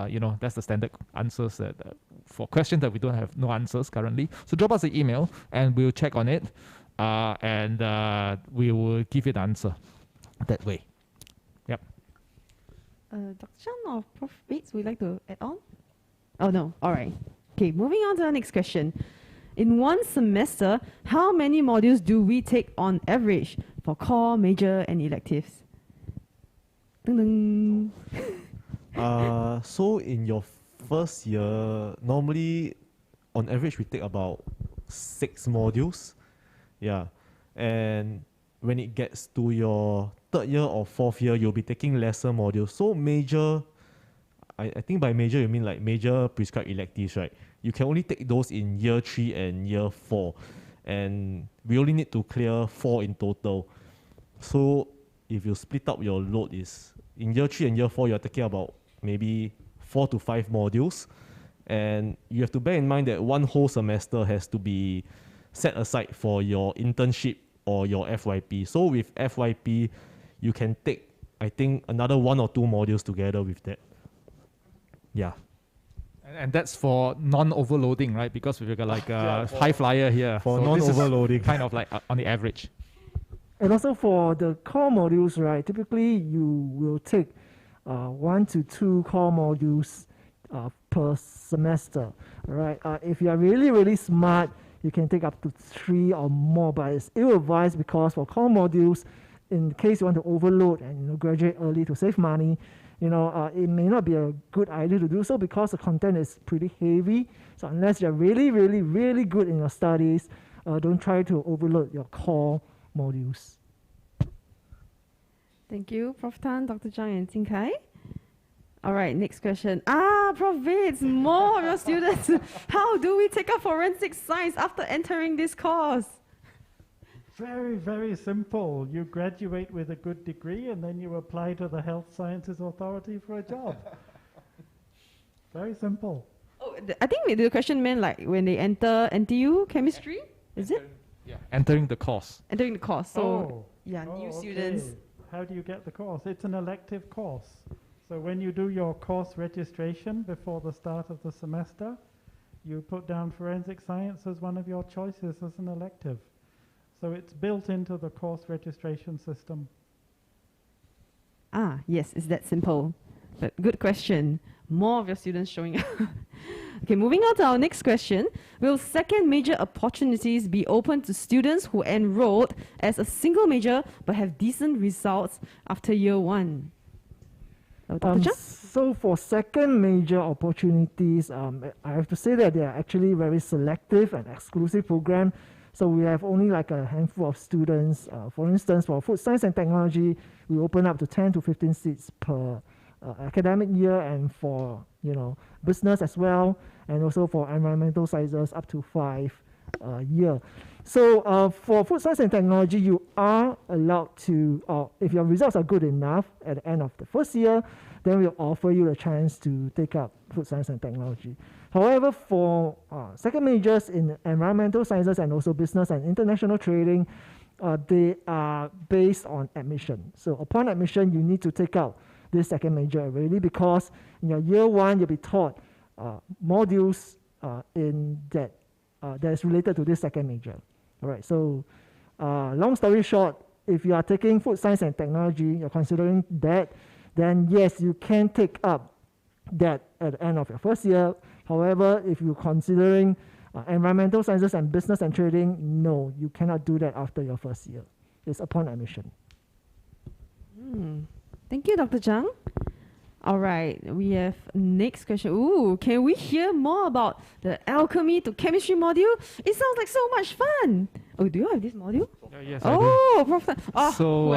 You know, that's the standard answers that, for questions that we don't have no answers currently. So drop us an email and we'll check on it and we will give you the answer that way. Yep. Dr. Zhang or Prof. Bates, would you like to add on? Oh, no. All right. Okay, moving on to the next question. In one semester, how many modules do we take on average for core, major, and electives? Ding, ding. So in your first year, normally on average we take about 6 modules. Yeah. And when it gets to your 3rd year or 4th year, you'll be taking lesser modules. So major, I think by major you mean like major prescribed electives, right? You can only take those in year 3 and year 4. And we only need to clear 4 in total. So if you split up your load, is in year 3 and year 4, you're taking about maybe 4 to 5 modules. And you have to bear in mind that one whole semester has to be set aside for your internship or your FYP. So with FYP, you can take, I think, another 1 or 2 modules together with that. Yeah. And that's for non-overloading, right? Because we've got like a high flyer here. For so this is non-overloading. kind of like on the average. And also for the core modules, right, typically you will take 1 to 2 core modules per semester, right? If you are really, really smart, you can take up to 3 or more, but it's ill-advised because for core modules, in case you want to overload and graduate early to save money, it may not be a good idea to do so because the content is pretty heavy. So unless you're really, really, really good in your studies, don't try to overload your core modules. Thank you, Prof. Tan, Dr. Zhang, and Jing Kai. All right, next question. Prof. Bates, more of your students. How do we take up forensic science after entering this course? Very, very simple. You graduate with a good degree and then you apply to the Health Sciences Authority for a job. Very simple. Oh, I think the question meant like when they enter NTU chemistry, is it? Yeah. Entering the course. Entering the course. So, new okay. students. How do you get the course? It's an elective course. So when you do your course registration before the start of the semester, you put down forensic science as one of your choices as an elective. So it's built into the course registration system. Yes, it's that simple. But good question. More of your students showing up. Okay, moving on to our next question. Will second major opportunities be open to students who enrolled as a single major but have decent results after year one? Dr. Chang? So for second major opportunities, I have to say that they are actually very selective and exclusive program. So we have only like a handful of students. For instance, for food science and technology, we open up to 10 to 15 seats per academic year, and for business as well, and also for environmental sciences up to 5 year. So for food science and technology, you are allowed to, if your results are good enough at the end of the first year, then we'll offer you the chance to take up food science and technology. However, for second majors in environmental sciences and also business and international trading, they are based on admission. So upon admission, you need to take out this second major already, because in your year one, you'll be taught modules in that is related to this second major. All right, so long story short, if you are taking food science and technology, you're considering that, then yes, you can take up that at the end of your first year. However, if you're considering environmental sciences and business and trading, no, you cannot do that after your first year. It's upon admission. Thank you, Dr. Zhang. All right, we have next question. Ooh, can we hear more about the alchemy to chemistry module? It sounds like so much fun. Oh, do you have this module? Yes, oh, Prof. Oh, so,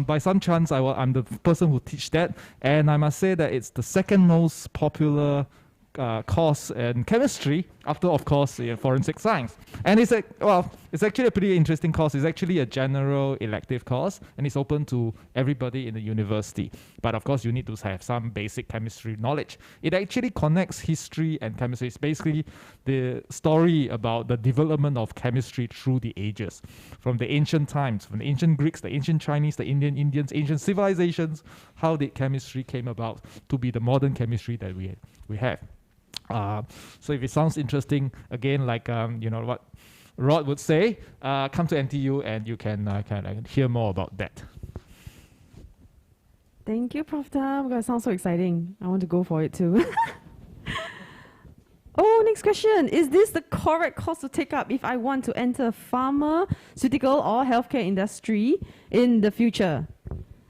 by some chance, I'm the person who teach that, and I must say that it's the second most popular course in chemistry after, of course, forensic science. And it's actually a pretty interesting course. It's actually a general elective course, and it's open to everybody in the university. But of course, you need to have some basic chemistry knowledge. It actually connects history and chemistry. It's basically the story about the development of chemistry through the ages, from the ancient times, from the ancient Greeks, the ancient Chinese, the Indians, ancient civilizations. How did chemistry came about to be the modern chemistry that we have? So if it sounds interesting, again, like what Rod would say, come to NTU and you can hear more about that. Thank you, Prof. Tam. That sounds so exciting. I want to go for it too. Oh, next question. Is this the correct course to take up if I want to enter pharmaceutical or healthcare industry in the future?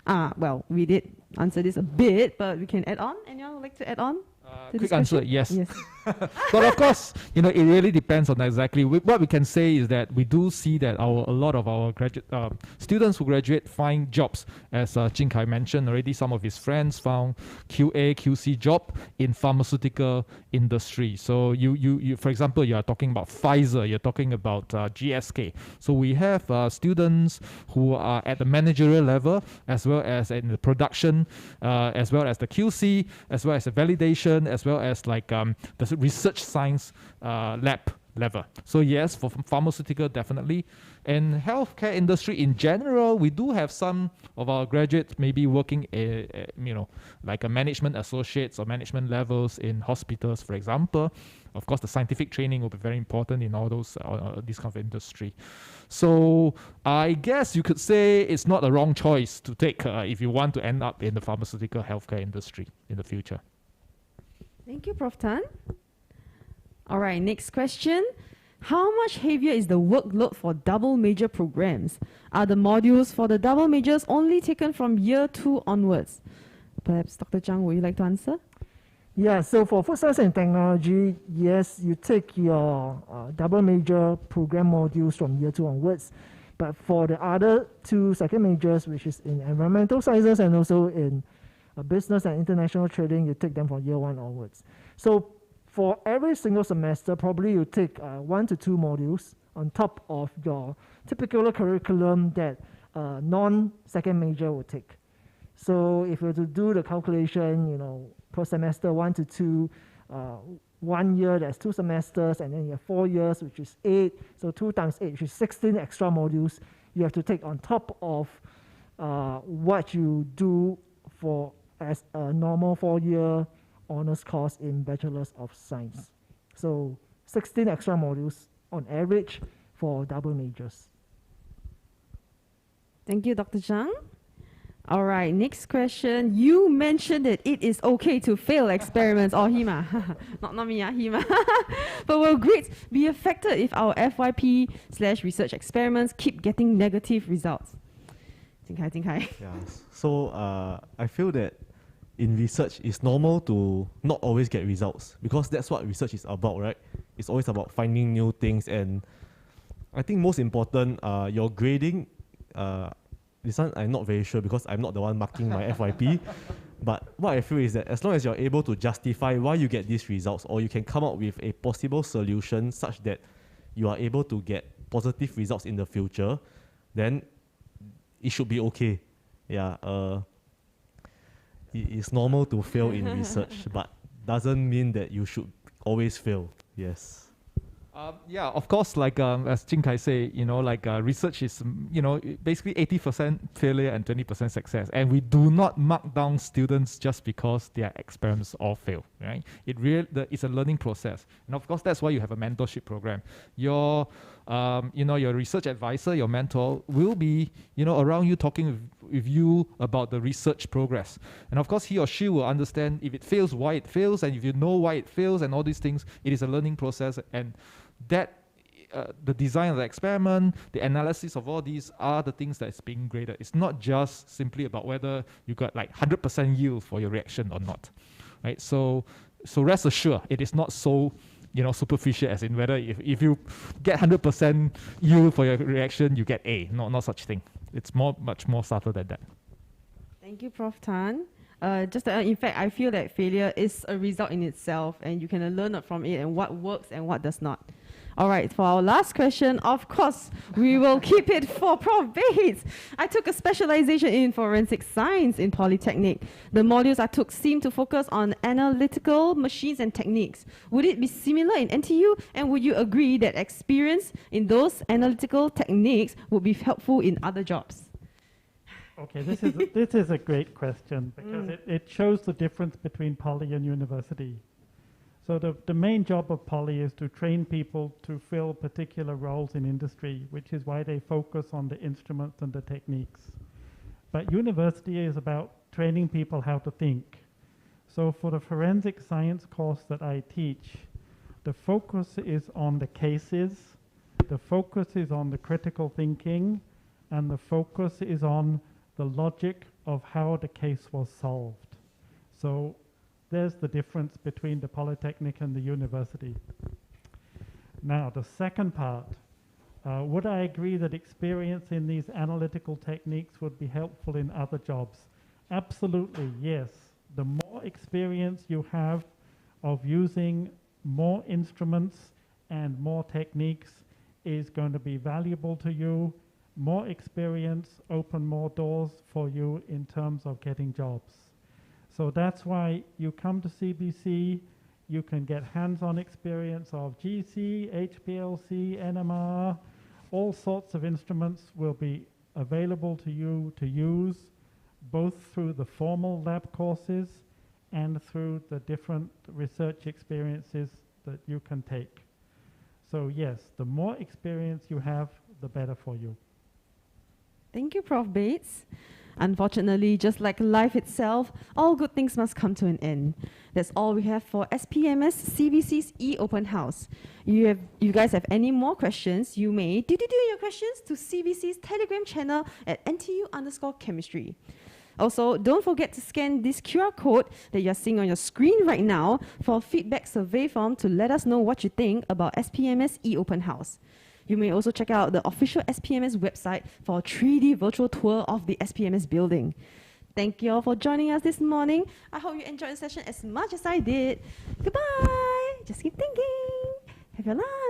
Well, we did answer this a bit, but we can add on. Anyone would like to add on? Quick answer, yes. But of course, it really depends on exactly. What we can say is that we do see that a lot of our graduate students who graduate find jobs. As Jing Kai mentioned already, some of his friends found QA, QC job in pharmaceutical industry. So you for example, you are talking about Pfizer, you're talking about GSK. So we have students who are at the managerial level, as well as in the production, as well as the QC, as well as the validation, as well as like the research science lab level. So yes, for pharmaceutical, definitely. And healthcare industry in general, we do have some of our graduates maybe working, like a management associates or management levels in hospitals, for example. Of course, the scientific training will be very important in all those this kind of industry. So I guess you could say it's not a wrong choice to take if you want to end up in the pharmaceutical healthcare industry in the future. Thank you, Prof. Tan. All right, next question. How much heavier is the workload for double major programs? Are the modules for the double majors only taken from year 2 onwards? Perhaps Dr. Zhang, would you like to answer? Yeah, so for food science and technology, yes, you take your double major program modules from year 2 onwards. But for the other 2 second majors, which is in environmental sciences and also in business and international trading, you take them from year 1 onwards. So for every single semester, probably you take 1 to 2 modules on top of your typical curriculum that non-second major will take. So if you were to do the calculation, per semester 1 to 2, 1 year there's 2 semesters, and then you have 4 years, which is 8. So 2 times 8, which is 16 extra modules you have to take on top of what you do as a normal 4-year honors course in Bachelor's of Science. So 16 extra modules on average for double majors. Thank you, Dr. Zhang. All right, next question. You mentioned that it is okay to fail experiments, or him, not me, him. But will grades be affected if our FYP/research experiments keep getting negative results? Jing Kai. Yeah. So I feel that in research, it's normal to not always get results because that's what research is about, right? It's always about finding new things, and I think most important, your grading. This one I'm not very sure because I'm not the one marking my FYP. But what I feel is that as long as you're able to justify why you get these results, or you can come up with a possible solution such that you are able to get positive results in the future, then it should be okay. Yeah. It's normal to fail in research, but doesn't mean that you should always fail. Yes. Yeah, of course, like as Jing Kai say, research is, basically 80% failure and 20% success. And we do not mark down students just because their experiments all fail, right? It's a learning process. And of course, that's why you have a mentorship program. Your research advisor, your mentor will be, around you talking with you about the research progress. And of course, he or she will understand if it fails, why it fails. And if you know why it fails and all these things, it is a learning process. And that the design of the experiment, the analysis of all these are the things that's being graded. It's not just simply about whether you got like 100% yield for your reaction or not, right? So rest assured, it is not so superficial as in whether if you get 100% yield for your reaction, you get A. No, not such thing. It's much more subtle than that. Thank you, Prof. Tan. In fact, I feel that failure is a result in itself, and you can learn from it and what works and what does not. All right, for our last question, of course, we will keep it for Prof. Bates. I took a specialization in forensic science in Polytechnic. The modules I took seemed to focus on analytical machines and techniques. Would it be similar in NTU? And would you agree that experience in those analytical techniques would be helpful in other jobs? Okay, this is a great question because it shows the difference between poly and university. So the main job of poly is to train people to fill particular roles in industry, which is why they focus on the instruments and the techniques. But university is about training people how to think. So for the forensic science course that I teach, the focus is on the cases, the focus is on the critical thinking, and the focus is on the logic of how the case was solved. So there's the difference between the Polytechnic and the university. Now, the second part, would I agree that experience in these analytical techniques would be helpful in other jobs? Absolutely, yes. The more experience you have of using more instruments and more techniques is going to be valuable to you. More experience open more doors for you in terms of getting jobs. So that's why you come to CBC, you can get hands-on experience of GC, HPLC, NMR, all sorts of instruments will be available to you to use, both through the formal lab courses and through the different research experiences that you can take. So yes, the more experience you have, the better for you. Thank you, Prof. Bates. Unfortunately, just like life itself, all good things must come to an end. That's all we have for SPMS CBC's e-open house. You guys have any more questions, you may do your questions to CBC's Telegram channel at NTU_chemistry. Also, don't forget to scan this QR code that you're seeing on your screen right now for a feedback survey form to let us know what you think about SPMS e-open house. You may also check out the official SPMS website for a 3D virtual tour of the SPMS building. Thank you all for joining us this morning. I hope you enjoyed the session as much as I did. Goodbye. Just keep thinking. Have your lunch.